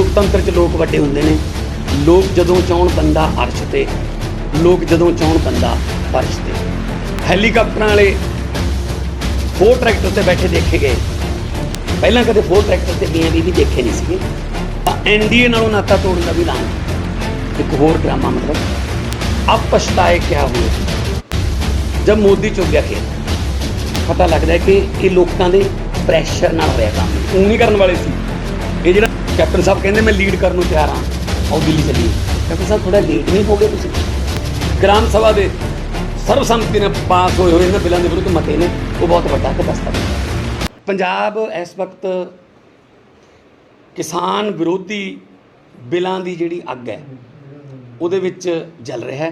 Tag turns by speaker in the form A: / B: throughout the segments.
A: लोकतंत्र च लोग वड्डे हुंदे ने। लोग जदों चाहण बंदा अर्श ते, लोग जदों चाहण बंदा फर्श ते। हैलीकाप्टर वाले 4 ट्रैक्टर ते बैठे देखे गए, पहलां कदे 4 ट्रैक्टर ते मियां बीवी देखे नहीं सीगे। एनडीए नालों नाता तोड़न का भी ऐलान, एक होर ड्रामा। मतलब अब पछताए क्या हुए जब मोदी चुग गया खेत। पता लगता है कि ये लोगों के प्रैशर नाल होया काम, ऊँ नहीं करने वाले सी। ये जो कैप्टन साहब कहते मैं लीड करने तैयार हाँ, आओ दिल्ली चलिए। कैप्टन साहब थोड़ा लेट नहीं हो गए तुसीं? ग्राम सभा के सर्वसम्मति ने पास होए हुए इन्होंने बिलों के विरुद्ध मते ने, वो बहुत बड़ा दस्तावेज। पंजाब इस वक्त किसान विरोधी बिलों की जिहड़ी अग है उहदे विच जल रहा है।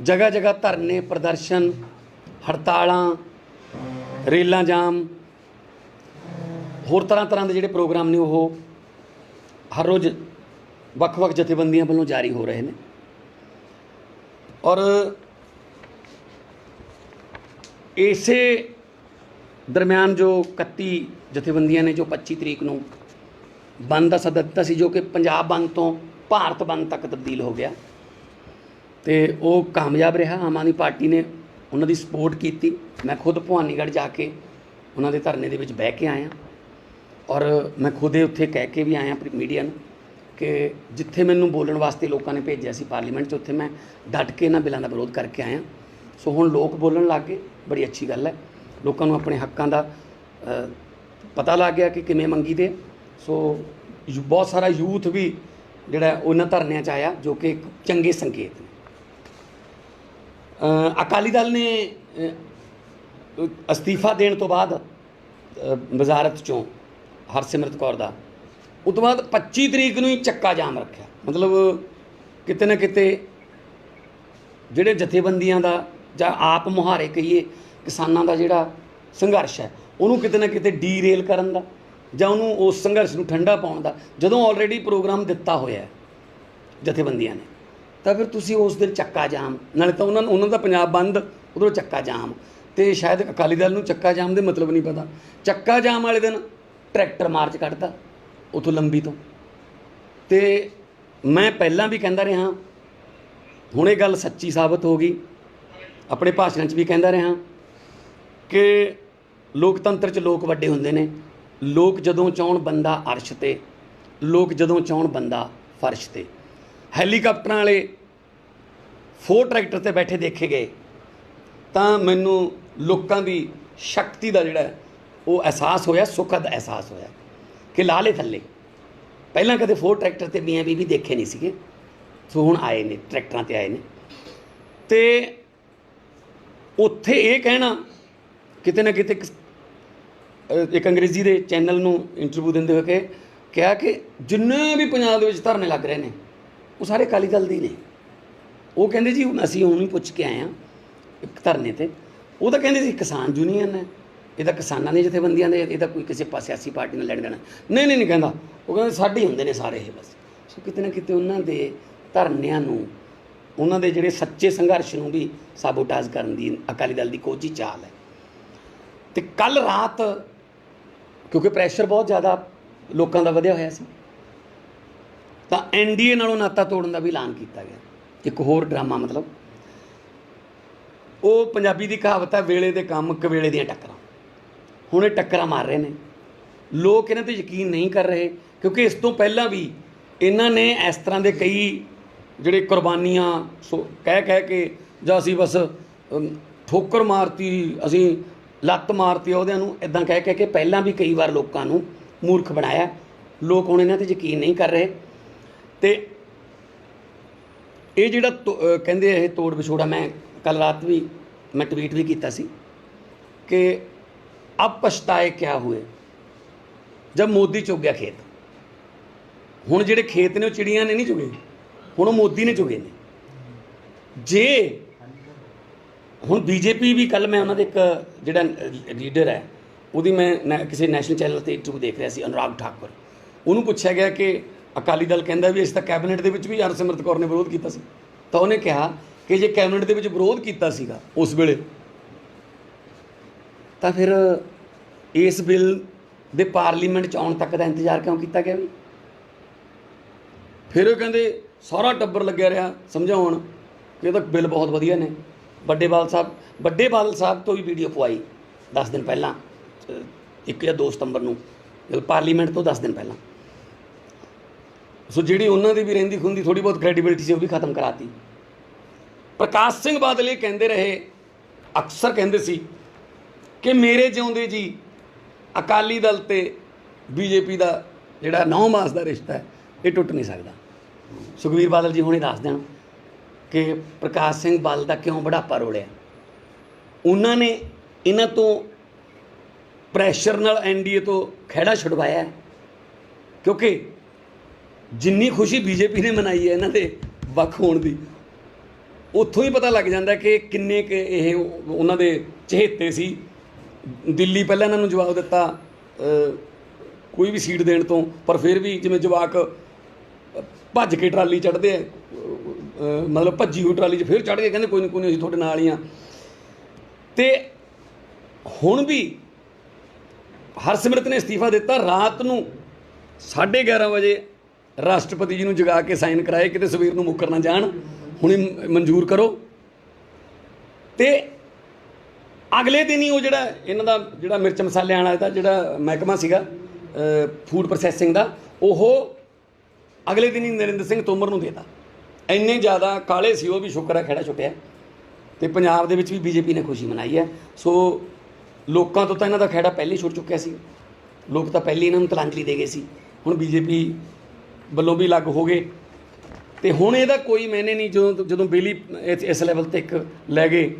A: जगह जगह धरने, प्रदर्शन, हड़तालां, रेलां जाम, होर तरह तरह के जिहड़े प्रोग्राम ने वो हर रोज़ ਵੱਖ-ਵੱਖ जथेबंदियां वालों जारी हो रहे हैं। और इसे दरम्यान जो 31 जथेबंदियां ने जो 25 तरीक को बंद का सੱਦਾ ਦਿੱਤਾ ਸੀ, जो कि पंजाब बंद तो भारत बंद तक तब्दील हो गया, तो वो कामयाब रहा। आम आदमी पार्टी ने उन्होंने सपोर्ट की। मैं खुद भवानीगढ़ जाके उन्होंने धरने के बह के आया, और मैं खुद उत्थे कह के भी आया मीडिया में कि जिथे मैनू बोलण वास्ते लोगों ने भेजा सी पार्लीमेंट, उत्थे मैं डट के इन्हां बिलों का विरोध करके आया। सो हुण लोग बोलण लग गए, बड़ी अच्छी गल है। लोगों को अपने हकों का पता लग गया कि किवें मंगी दे। सो बहुत सारा यूथ भी जिहड़ा उन्हां धरनिਆਂ 'च आया, जो कि एक चंगे संकेत ने। अकाली दल ने अस्तीफा देने तो बाद वजारत चों हरसिमरत कौर दा, उस तो बाद 25 तरीक को ही चक्का जाम रखा। मतलब किते ना किते जिहड़े जथेबंदियां दा जां आप मुहारे कहिए किसानां दा जिहड़ा संघर्ष है उन्होंने किते ना किते डीरेल करन दा जां उन्होंने उस संघर्ष नूं ठंडा पाउण दा, जदों ऑलरेडी प्रोग्राम दिता होया है जथेबंदियां ने, तो फिर तुसीं उस दिन चक्का जाम, नाले तो उन्होंने दा पंजाब बंद, उधरों चक्का जाम। तो शायद अकाली दल नूं चक्का जाम दे मतलब नहीं पता। चक्का जाम वाले दिन ट्रैक्टर मार्च कढ़ता उतों लंबी तो मैं पहला भी कहता रहा, हुण ये गल सच्ची साबित हो गई। अपने भाषण भी कहता रहा कि लोकतंत्र च लोग वड्डे हुंदे ने। लोग जदों चाहण बंदा अर्श ते, लोग जदों चाहण बंदा फर्श ते। हैलीकाप्टर वाले 4 ट्रैक्टर ते बैठे देखे गए, तो मैनू लोगों की शक्ति का जिहड़ा वो एहसास होया, सुखद एहसास होया कि ला ले थल्ले। पहलां कदे 4 ट्रैक्टर ते मियां बीवी देखे नहीं सीगे, सो हुण आए ने, ट्रैक्टरां ते आए ने। तो उत्थे ये कहना किते ना किते एक अंग्रेजी के चैनल नूं इंटरव्यू देंदे हुए कहा कि जिन्ने भी पंजाब दे विच धरने लग रहे हैं वो सारे अकाली दल दे ने। वो कहंदे जी असीं हुण ही पुछ के आए हाँ एक धरने ते, वो तो कहंदे सी किसान यूनीयन है, ये किसानां दी जथेबंदियां दे, ये कोई किसी सियासी पार्टी नाल लैण देना नहीं कहंदा। वो कहंदे साडे हुंदे ने सारे ये बस। सो किते ना किते उन्हां दे धरनिਆਂ नूं, उन्हां दे जिहड़े सच्चे संघर्ष नूं भी साबोटाज करन दी अकाली दल दी कोझी चाल है। तो कल रात क्योंकि प्रैशर बहुत ज़्यादा लोगों का वधिया होया सी, तो एनडीए नालों नाता तोड़न का भी ऐलान किया गया। एक होर ड्रामा, मतलब वो पंजाबी की कहावत है, वेले दे काम कवेले दियां टक्करां। हुण ये टक्करां मार रहे हैं, लोग इन्हां ते यकीन नहीं कर रहे, क्योंकि इस तो पहला भी इन्हां ने इस तरह के कई जिहड़े कुर्बानियां कह कह के जां असीं बस ठोकर मारती, असीं लत्त मारती उहदिआं नूं, इदां कह कह के पहलां भी कई बार लोगों नूं मूर्ख बनाया। लोग हुण इन्हां ते यकीन नहीं कर रहे। तो ये जिहड़ा कहंदे ये तोड़ विछोड़ा, मैं कल रात भी मैं ट्वीट भी किया सी कि अब पछताए क्या हुए जब मोदी चुग गया खेत। हुण जिहड़े खेत ने वो चिड़ियां ने नहीं चुगे, हुण मोदी ने चुगे ने। जे हुण बीजेपी भी, कल मैं उन्होंने एक जिहड़ा लीडर है उहदी मैं किसी नैशनल चैनल पर इंटरव्यू देख रहा सी, अनुराग ठाकुर, उन्होंने पूछा गया कि अकाली दल कहता भी असीं तां कैबिनेट दे विच भी हरसिमरत कौर ने विरोध किया सी, तो उन्हें कहा कि जे कैबिनेट दे विच विरोध किया सीगा उस वेले, तो फिर इस बिल दे पार्लीमेंट च आउण तक का इंतजार क्यों किया गया भी? ਫਿਰ ਉਹ ਕਹਿੰਦੇ ਸਾਰਾ ਟੱਬਰ ਲੱਗਿਆ ਰਿਹਾ ਸਮਝਾਉਣ ਕਿ ਇਹ ਤਾਂ ਬਿੱਲ ਬਹੁਤ ਵਧੀਆ ਨੇ। ਵੱਡੇ ਬਾਦਲ ਸਾਹਿਬ ਤੋਂ ਵੀ ਵੀਡੀਓ ਪਵਾਈ 10 ਦਿਨ ਪਹਿਲਾਂ, 1 ਜਾਂ 2 ਸਤੰਬਰ ਨੂੰ, ਪਾਰਲੀਮੈਂਟ ਤੋਂ 10 ਦਿਨ ਪਹਿਲਾਂ। ਸੋ ਜਿਹੜੀ ਉਹਨਾਂ ਦੀ ਵੀ ਰਹਿੰਦੀ ਖੁੰਦੀ ਥੋੜ੍ਹੀ ਬਹੁਤ ਕ੍ਰੈਡੀਬਿਲਿਟੀ ਸੀ ਉਹ ਵੀ ਖਤਮ ਕਰਾਤੀ। ਪ੍ਰਕਾਸ਼ ਸਿੰਘ ਬਾਦਲ ਇਹ ਕਹਿੰਦੇ ਰਹੇ, ਅਕਸਰ ਕਹਿੰਦੇ ਸੀ ਕਿ ਮੇਰੇ ਜਿਉਂਦੇ ਜੀ ਅਕਾਲੀ ਦਲ ਤੇ ਬੀਜੇਪੀ ਦਾ ਜਿਹੜਾ 9 ਮਾਸ ਦਾ ਰਿਸ਼ਤਾ ਹੈ ਇਹ ਟੁੱਟ ਨਹੀਂ ਸਕਦਾ। ਸੁਖਬੀਰ ਬਾਦਲ ਜੀ ਹੁਣੇ ਦੱਸ ਦੇਣ ਕਿ ਪ੍ਰਕਾਸ਼ ਸਿੰਘ ਬਾਦਲ ਦਾ ਕਿਉਂ ਬੁਢਾਪਾ ਰੋਲਿਆ। ਉਹਨਾਂ ਨੇ ਇਹਨਾਂ ਤੋਂ ਪ੍ਰੈਸ਼ਰ ਨਾਲ ਐਨਡੀਏ ਤੋਂ ਖਹਿੜਾ ਛੁਡਵਾਇਆ, ਕਿਉਂਕਿ ਜਿੰਨੀ ਖੁਸ਼ੀ ਬੀਜੇਪੀ ਨੇ ਮਨਾਈ ਹੈ ਇਹਨਾਂ ਦੇ ਵੱਖ ਹੋਣ ਦੀ, ਉੱਥੋਂ ਹੀ ਪਤਾ ਲੱਗ ਜਾਂਦਾ ਕਿ ਕਿੰਨੇ ਕੁ ਇਹ ਉਹਨਾਂ ਦੇ ਚਹੇਤੇ ਸੀ। ਦਿੱਲੀ ਪਹਿਲਾਂ ਇਹਨਾਂ ਨੂੰ ਜਵਾਬ ਦਿੱਤਾ ਕੋਈ ਵੀ ਸੀਟ ਦੇਣ ਤੋਂ, ਪਰ ਫਿਰ ਵੀ ਜਿਵੇਂ ਜਵਾਕ ਭੱਜ ਕੇ ਟਰਾਲੀ ਚੜ੍ਹਦੇ ਆ, ਮਤਲਬ ਭੱਜੀ ਹੋਈ ਟਰਾਲੀ 'ਚ ਫਿਰ ਚੜ੍ਹ ਕੇ ਕਹਿੰਦੇ ਕੋਈ ਨਹੀਂ ਅਸੀਂ ਤੁਹਾਡੇ ਨਾਲ ਹੀ ਹਾਂ। ਅਤੇ ਹੁਣ ਵੀ ਹਰਸਿਮਰਤ ਨੇ ਅਸਤੀਫਾ ਦਿੱਤਾ, ਰਾਤ ਨੂੰ 11:30 ਵਜੇ ਰਾਸ਼ਟਰਪਤੀ ਜੀ ਨੂੰ ਜਗਾ ਕੇ ਸਾਈਨ ਕਰਾਏ, ਕਿਤੇ ਸਵੇਰ ਨੂੰ ਮੁੱਕਰ ਨਾ ਜਾਣ, ਹੁਣੇ ਮਨਜ਼ੂਰ ਕਰੋ। ਅਤੇ ਅਗਲੇ ਦਿਨ ਹੀ ਉਹ ਜਿਹੜਾ ਇਹਨਾਂ ਦਾ ਜਿਹੜਾ ਮਿਰਚ ਮਸਾਲਿਆਂ ਵਾਲਾ ਦਾ ਜਿਹੜਾ ਮਹਿਕਮਾ ਸੀਗਾ ਫੂਡ ਪ੍ਰੋਸੈਸਿੰਗ ਦਾ, ਉਹ ਅਗਲੇ ਦਿਨ ਹੀ ਨਰਿੰਦਰ ਸਿੰਘ ਤੋਮਰ ਨੂੰ ਦੇਤਾ। ਇੰਨੇ ਜ਼ਿਆਦਾ ਕਾਲੇ ਸੀ ਉਹ ਵੀ, ਸ਼ੁਕਰ ਹੈ ਖਹਿੜਾ ਛੁੱਟਿਆ। ਅਤੇ ਪੰਜਾਬ ਦੇ ਵਿੱਚ ਵੀ ਬੀਜੇਪੀ ਨੇ ਖੁਸ਼ੀ ਮਨਾਈ ਹੈ। ਸੋ ਲੋਕਾਂ ਤੋਂ ਤਾਂ ਇਹਨਾਂ ਦਾ ਖਹਿੜਾ ਪਹਿਲੇ ਹੀ ਛੁੱਟ ਚੁੱਕਿਆ ਸੀ, ਲੋਕ ਤਾਂ ਪਹਿਲੇ ਇਹਨਾਂ ਨੂੰ ਤਲਾਂਜਲੀ ਦੇ ਗਏ ਸੀ। ਹੁਣ ਬੀਜੇਪੀ ਵੱਲੋਂ ਵੀ ਅਲੱਗ ਹੋ ਗਏ ਅਤੇ ਹੁਣ ਇਹਦਾ ਕੋਈ ਮੈਨੇ ਨਹੀਂ। ਜਦੋਂ ਬੇਲੀ ਇਸ ਲੈਵਲ 'ਤੇ ਇੱਕ ਲੈ ਗਏ।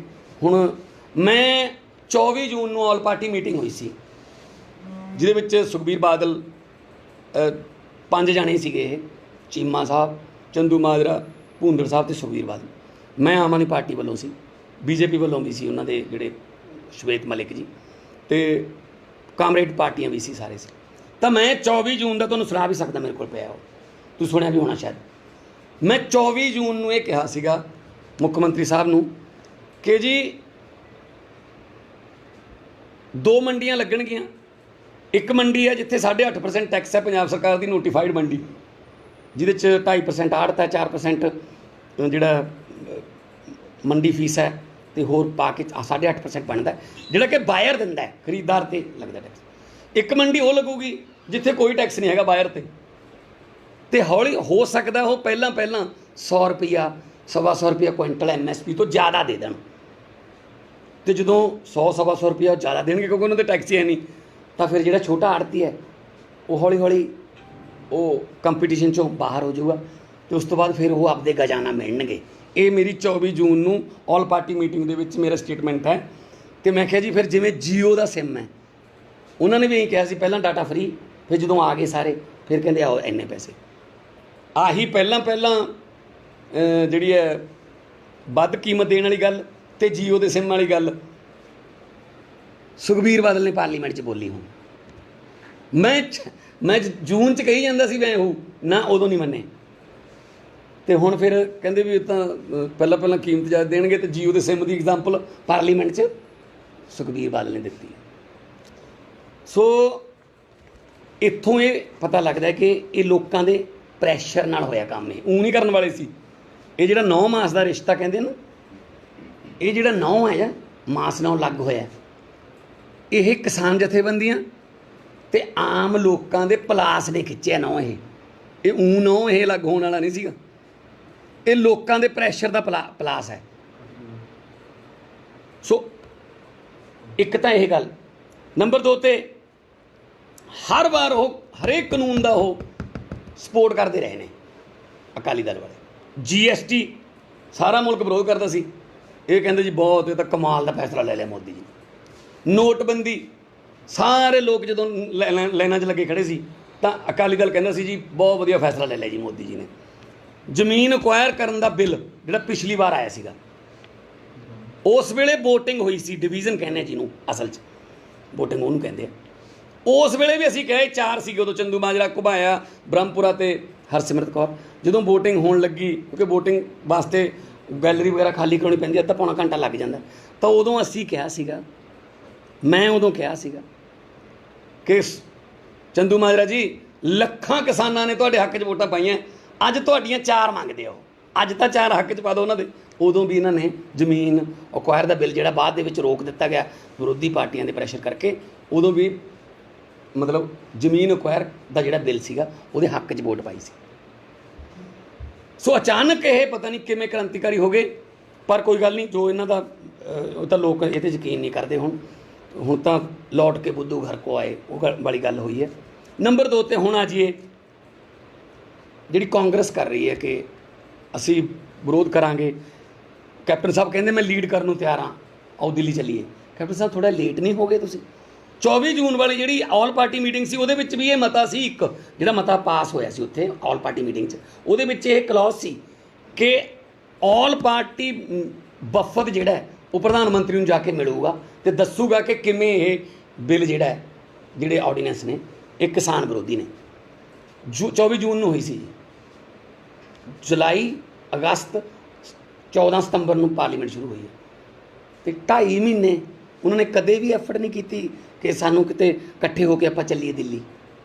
A: ਹੁਣ ਮੈਂ 24 ਜੂਨ ਨੂੰ ਆਲ ਪਾਰਟੀ ਮੀਟਿੰਗ ਹੋਈ ਸੀ, ਜਿਹਦੇ ਵਿੱਚ ਸੁਖਬੀਰ ਬਾਦਲ 5 ਜਾਣੇ ਸੀਗੇ, ਇਹ ਚੀਮਾ ਸਾਹਿਬ, ਚੰਦੂ ਮਾਜਰਾ, ਭੂੰਦੜ ਸਾਹਿਬ ਅਤੇ ਸੁਖਬੀਰ ਬਾਦਲ। ਮੈਂ ਆਮ ਆਦਮੀ ਪਾਰਟੀ ਵੱਲੋਂ ਸੀ, ਬੀਜੇਪੀ ਵੱਲੋਂ ਵੀ ਸੀ ਉਹਨਾਂ ਦੇ ਜਿਹੜੇ ਸ਼ਵੇਤ ਮਲਿਕ ਜੀ, ਅਤੇ ਕਾਮਰੇਡ ਪਾਰਟੀਆਂ ਵੀ ਸੀ, ਸਾਰੇ ਸੀ। ਤਾਂ ਮੈਂ 24 ਜੂਨ ਦਾ ਤੁਹਾਨੂੰ ਸੁਣਾ ਵੀ ਸਕਦਾ, ਮੇਰੇ ਕੋਲ ਪਿਆ ਉਹ, ਤੁਸੀਂ ਸੁਣਿਆ ਵੀ ਹੋਣਾ ਸ਼ਾਇਦ। ਮੈਂ 24 ਜੂਨ ਨੂੰ ਇਹ ਕਿਹਾ ਸੀਗਾ ਮੁੱਖ ਮੰਤਰੀ ਸਾਹਿਬ ਨੂੰ ਕਿ ਜੀ 2 ਮੰਡੀਆਂ ਲੱਗਣਗੀਆਂ। ਇੱਕ ਮੰਡੀ ਹੈ ਜਿੱਥੇ 8.5% ਟੈਕਸ ਹੈ, ਪੰਜਾਬ ਸਰਕਾਰ ਦੀ ਨੋਟੀਫਾਈਡ ਮੰਡੀ, ਜਿਹਦੇ 'ਚ 2.5% ਆੜਤ ਹੈ, 4% ਜਿਹੜਾ ਮੰਡੀ ਫੀਸ ਹੈ, ਅਤੇ ਹੋਰ ਪਾ ਕੇ 8.5% ਬਣਦਾ, ਜਿਹੜਾ ਕਿ ਬਾਇਰ ਦਿੰਦਾ ਹੈ, ਖਰੀਦਦਾਰ 'ਤੇ ਲੱਗਦਾ ਟੈਕਸ। ਇੱਕ ਮੰਡੀ ਉਹ ਲੱਗੂਗੀ ਜਿੱਥੇ ਕੋਈ ਟੈਕਸ ਨਹੀਂ ਹੈਗਾ ਬਾਇਰ 'ਤੇ, ਅਤੇ ਹੌਲੀ ਹੋ ਸਕਦਾ ਉਹ ਪਹਿਲਾਂ 100 ਰੁਪਈਆ 125 ਰੁਪਈਆ ਕੁਇੰਟਲ MSP ਤੋਂ ਜ਼ਿਆਦਾ ਦੇ ਦੇਣ। ਅਤੇ ਜਦੋਂ 100-125 ਰੁਪਈਆ ਜ਼ਿਆਦਾ ਦੇਣਗੇ, ਕਿਉਂਕਿ ਉਹਨਾਂ ਦੇ ਟੈਕਸ ਹੀ ਹੈ ਨਹੀਂ, ਤਾਂ ਫਿਰ ਜਿਹੜਾ ਛੋਟਾ ਆੜਤੀ ਹੈ ਉਹ ਹੌਲੀ ਹੌਲੀ ਉਹ ਕੰਪੀਟੀਸ਼ਨ 'ਚੋਂ ਬਾਹਰ ਹੋ ਜਾਊਗਾ, ਅਤੇ ਉਸ ਤੋਂ ਬਾਅਦ ਫਿਰ ਉਹ ਆਪਦੇ ਗਜਾਨਾ ਮਿਲਣਗੇ। ਇਹ ਮੇਰੀ 24 ਜੂਨ ਨੂੰ ਆਲ ਪਾਰਟੀ ਮੀਟਿੰਗ ਦੇ ਵਿੱਚ ਮੇਰਾ ਸਟੇਟਮੈਂਟ ਹੈ। ਅਤੇ ਮੈਂ ਕਿਹਾ ਜੀ ਫਿਰ ਜਿਵੇਂ ਜੀਓ ਦਾ ਸਿਮ ਹੈ, ਉਹਨਾਂ ਨੇ ਵੀ ਇਹੀ ਕਿਹਾ ਸੀ ਪਹਿਲਾਂ ਡਾਟਾ ਫਰੀ, ਫਿਰ ਜਦੋਂ ਆ ਗਏ ਸਾਰੇ ਫਿਰ ਕਹਿੰਦੇ ਆਓ ਇੰਨੇ ਪੈਸੇ। ਆਹੀ ਪਹਿਲਾਂ ਜਿਹੜੀ ਹੈ ਵੱਧ ਕੀਮਤ ਦੇਣ ਵਾਲੀ ਗੱਲ ਅਤੇ ਜੀਓ ਦੇ ਸਿਮ ਵਾਲੀ ਗੱਲ ਸੁਖਬੀਰ ਬਾਦਲ ਨੇ ਪਾਰਲੀਮੈਂਟ 'ਚ ਬੋਲੀ। ਹੁਣ ਮੈਂ ਜੂਨ 'ਚ ਕਹੀ ਜਾਂਦਾ ਸੀ ਮੈਂ ਉਹ ਨਾ, ਉਦੋਂ ਨਹੀਂ ਮੰਨੇ। ਅਤੇ ਹੁਣ ਫਿਰ ਕਹਿੰਦੇ ਵੀ ਤਾਂ ਪਹਿਲਾਂ ਕੀਮਤ ਜ਼ਿਆਦਾ ਦੇਣਗੇ, ਅਤੇ ਜੀਓ ਦੇ ਸਿਮ ਦੀ ਐਗਜ਼ਾਮਪਲ ਪਾਰਲੀਮੈਂਟ 'ਚ ਸੁਖਬੀਰ ਬਾਦਲ ਨੇ ਦਿੱਤੀ। ਸੋ ਇੱਥੋਂ ਇਹ ਪਤਾ ਲੱਗਦਾ ਕਿ ਇਹ ਲੋਕਾਂ ਦੇ ਪ੍ਰੈਸ਼ਰ ਨਾਲ ਹੋਇਆ ਕੰਮ। ਇਹ ਊਂ ਨਹੀਂ ਕਰਨ ਵਾਲੇ ਸੀ। ਇਹ ਜਿਹੜਾ 9 ਮਾਸ ਦਾ ਰਿਸ਼ਤਾ ਕਹਿੰਦੇ ਨਾ, ਇਹ ਜਿਹੜਾ 9 ਹੈ ਜਾਂ ਮਾਸ ਨਾਲ ਲੱਗ ਹੋਇਆ, ਇਹ ਕਿਸਾਨ ਜਥੇਬੰਦੀਆਂ ਅਤੇ ਆਮ ਲੋਕਾਂ ਦੇ ਪਲਾਸ ਨੇ ਖਿੱਚਿਆ 9। ਇਹ ਊਂ 9 ਇਹ ਅਲੱਗ ਹੋਣ ਵਾਲਾ ਨਹੀਂ ਸੀਗਾ, ਇਹ ਲੋਕਾਂ ਦੇ ਪ੍ਰੈਸ਼ਰ ਦਾ ਪਲਾਸ ਹੈ। ਸੋ ਇੱਕ ਤਾਂ ਇਹ ਗੱਲ। ਨੰਬਰ 2 'ਤੇ ਹਰ ਵਾਰ ਉਹ ਹਰੇਕ ਕਾਨੂੰਨ ਦਾ ਉਹ ਸਪੋਰਟ ਕਰਦੇ ਰਹੇ ਨੇ ਅਕਾਲੀ ਦਲ ਵਾਲੇ। GST ਸਾਰਾ ਮੁਲਕ ਵਿਰੋਧ ਕਰਦਾ ਸੀ, ਇਹ ਕਹਿੰਦੇ ਜੀ ਬਹੁਤ, ਇਹ ਤਾਂ ਕਮਾਲ ਦਾ ਫੈਸਲਾ ਲੈ ਲਿਆ ਮੋਦੀ ਜੀ। ਨੋਟਬੰਦੀ, ਸਾਰੇ ਲੋਕ ਜਦੋਂ ਲਾਈਨਾਂ 'ਚ ਲੱਗੇ ਖੜ੍ਹੇ ਸੀ ਤਾਂ ਅਕਾਲੀ ਦਲ ਕਹਿੰਦਾ ਸੀ ਜੀ ਬਹੁਤ ਵਧੀਆ ਫੈਸਲਾ ਲੈ ਲਿਆ ਜੀ ਮੋਦੀ ਜੀ ਨੇ। ਜ਼ਮੀਨ ਅਕਵਾਇਰ ਕਰਨ ਦਾ ਬਿੱਲ ਜਿਹੜਾ ਪਿਛਲੀ ਵਾਰ ਆਇਆ ਸੀਗਾ, ਉਸ ਵੇਲੇ ਵੋਟਿੰਗ ਹੋਈ ਸੀ, ਡਿਵੀਜ਼ਨ ਕਹਿੰਦੇ ਜਿਹਨੂੰ ਅਸਲ 'ਚ ਵੋਟਿੰਗ ਉਹਨੂੰ ਕਹਿੰਦੇ ਆ। ਉਸ ਵੇਲੇ ਵੀ ਅਸੀਂ ਕਹੇ 4 ਸੀਗੇ ਉਦੋਂ, ਚੰਦੂ ਮਾਜਰਾ, ਘੁਬਾਇਆ, ਬ੍ਰਹਮਪੁਰਾ ਅਤੇ ਹਰਸਿਮਰਤ ਕੌਰ। ਜਦੋਂ ਵੋਟਿੰਗ ਹੋਣ ਲੱਗੀ, ਕਿਉਂਕਿ ਵੋਟਿੰਗ ਵਾਸਤੇ ਗੈਲਰੀ ਵਗੈਰਾ ਖਾਲੀ ਕਰਾਉਣੀ ਪੈਂਦੀ, ਅੱਧਾ ਪੌਣਾ ਘੰਟਾ ਲੱਗ ਜਾਂਦਾ, ਤਾਂ ਉਦੋਂ ਅਸੀਂ ਕਿਹਾ ਸੀਗਾ, ਮੈਂ ਉਦੋਂ ਕਿਹਾ ਸੀਗਾ ਕਿ ਚੰਦੂ ਮਾਜਰਾ ਜੀ ਲੱਖਾਂ ਕਿਸਾਨਾਂ ਨੇ ਤੁਹਾਡੇ ਹੱਕ 'ਚ ਵੋਟਾਂ ਪਾਈਆਂ, ਅੱਜ ਤੁਹਾਡੀਆਂ 4 ਮੰਗਦੇ ਹੋ, ਅੱਜ ਤਾਂ 4 ਹੱਕ 'ਚ ਪਾ ਦਿਓ ਉਹਨਾਂ ਦੇ। ਉਦੋਂ ਵੀ ਇਹਨਾਂ ਨੇ ਜ਼ਮੀਨ ਅਕਵਾਇਰ ਦਾ ਬਿੱਲ ਜਿਹੜਾ ਬਾਅਦ ਦੇ ਵਿੱਚ ਰੋਕ ਦਿੱਤਾ ਗਿਆ ਵਿਰੋਧੀ ਪਾਰਟੀਆਂ ਦੇ ਪ੍ਰੈਸ਼ਰ ਕਰਕੇ, ਉਦੋਂ ਵੀ ਮਤਲਬ ਜ਼ਮੀਨ ਅਕਵਾਇਰ ਦਾ ਜਿਹੜਾ ਬਿੱਲ ਸੀਗਾ ਉਹਦੇ ਹੱਕ 'ਚ ਵੋਟ ਪਾਈ ਸੀ। ਸੋ ਅਚਾਨਕ ਇਹ ਪਤਾ ਨਹੀਂ ਕਿਵੇਂ ਕ੍ਰਾਂਤੀਕਾਰੀ ਹੋ ਗਏ, ਪਰ ਕੋਈ ਗੱਲ ਨਹੀਂ, ਜੋ ਇਹਨਾਂ ਦਾ ਉਹ ਤਾਂ ਲੋਕ ਇਹ 'ਤੇ ਯਕੀਨ ਨਹੀਂ ਕਰਦੇ। ਹੁਣ ਤਾਂ ਲੌਟ ਕੇ ਬੁੱਧੂ ਘਰ ਕੋ ਆਏ, ਉਹ ਵਾਲੀ ਗੱਲ ਹੋਈ ਹੈ। ਨੰਬਰ 2 'ਤੇ ਹੁਣ ਆ ਜਾਈਏ, ਜਿਹੜੀ ਕਾਂਗਰਸ ਕਰ ਰਹੀ ਹੈ ਕਿ ਅਸੀਂ ਵਿਰੋਧ ਕਰਾਂਗੇ। ਕੈਪਟਨ ਸਾਹਿਬ ਕਹਿੰਦੇ ਮੈਂ ਲੀਡ ਕਰਨ ਨੂੰ ਤਿਆਰ ਹਾਂ, ਆਓ ਦਿੱਲੀ ਚੱਲੀਏ। ਕੈਪਟਨ ਸਾਹਿਬ ਥੋੜ੍ਹਾ ਲੇਟ ਨਹੀਂ ਹੋ ਗਏ ਤੁਸੀਂ? 24 ਜੂਨ ਵਾਲੀ ਜਿਹੜੀ ਆਲ ਪਾਰਟੀ ਮੀਟਿੰਗ ਸੀ ਉਹਦੇ ਵਿੱਚ ਵੀ ਇਹ ਮਤਾ ਸੀ, ਇੱਕ ਜਿਹੜਾ ਮਤਾ ਪਾਸ ਹੋਇਆ ਸੀ ਉੱਥੇ ਆਲ ਪਾਰਟੀ ਮੀਟਿੰਗ 'ਚ, ਉਹਦੇ ਵਿੱਚ ਇਹ ਕਲੌਜ਼ ਸੀ ਕਿ ਆਲ ਪਾਰਟੀ ਵਫਦ ਜਿਹੜਾ ਹੈ ਉਹ ਪ੍ਰਧਾਨ ਮੰਤਰੀ ਨੂੰ ਜਾ ਕੇ ਮਿਲੂਗਾ ਅਤੇ ਦੱਸੂਗਾ ਕਿ ਕਿਵੇਂ ਇਹ ਬਿੱਲ ਜਿਹੜਾ ਹੈ, ਜਿਹੜੇ ਆਰਡੀਨੈਂਸ ਨੇ ਇਹ ਕਿਸਾਨ ਵਿਰੋਧੀ ਨੇ। 24 ਜੂਨ ਨੂੰ ਹੋਈ ਸੀ, ਜੁਲਾਈ, ਅਗਸਤ, 14 ਸਤੰਬਰ ਨੂੰ ਪਾਰਲੀਮੈਂਟ ਸ਼ੁਰੂ ਹੋਈ ਹੈ ਅਤੇ 2.5 ਮਹੀਨੇ ਉਹਨਾਂ ਨੇ ਕਦੇ ਵੀ ਐਫਰਟ ਨਹੀਂ ਕੀਤੀ ਕਿ ਸਾਨੂੰ ਕਿਤੇ ਇਕੱਠੇ ਹੋ ਕੇ ਆਪਾਂ ਚੱਲੀਏ ਦਿੱਲੀ।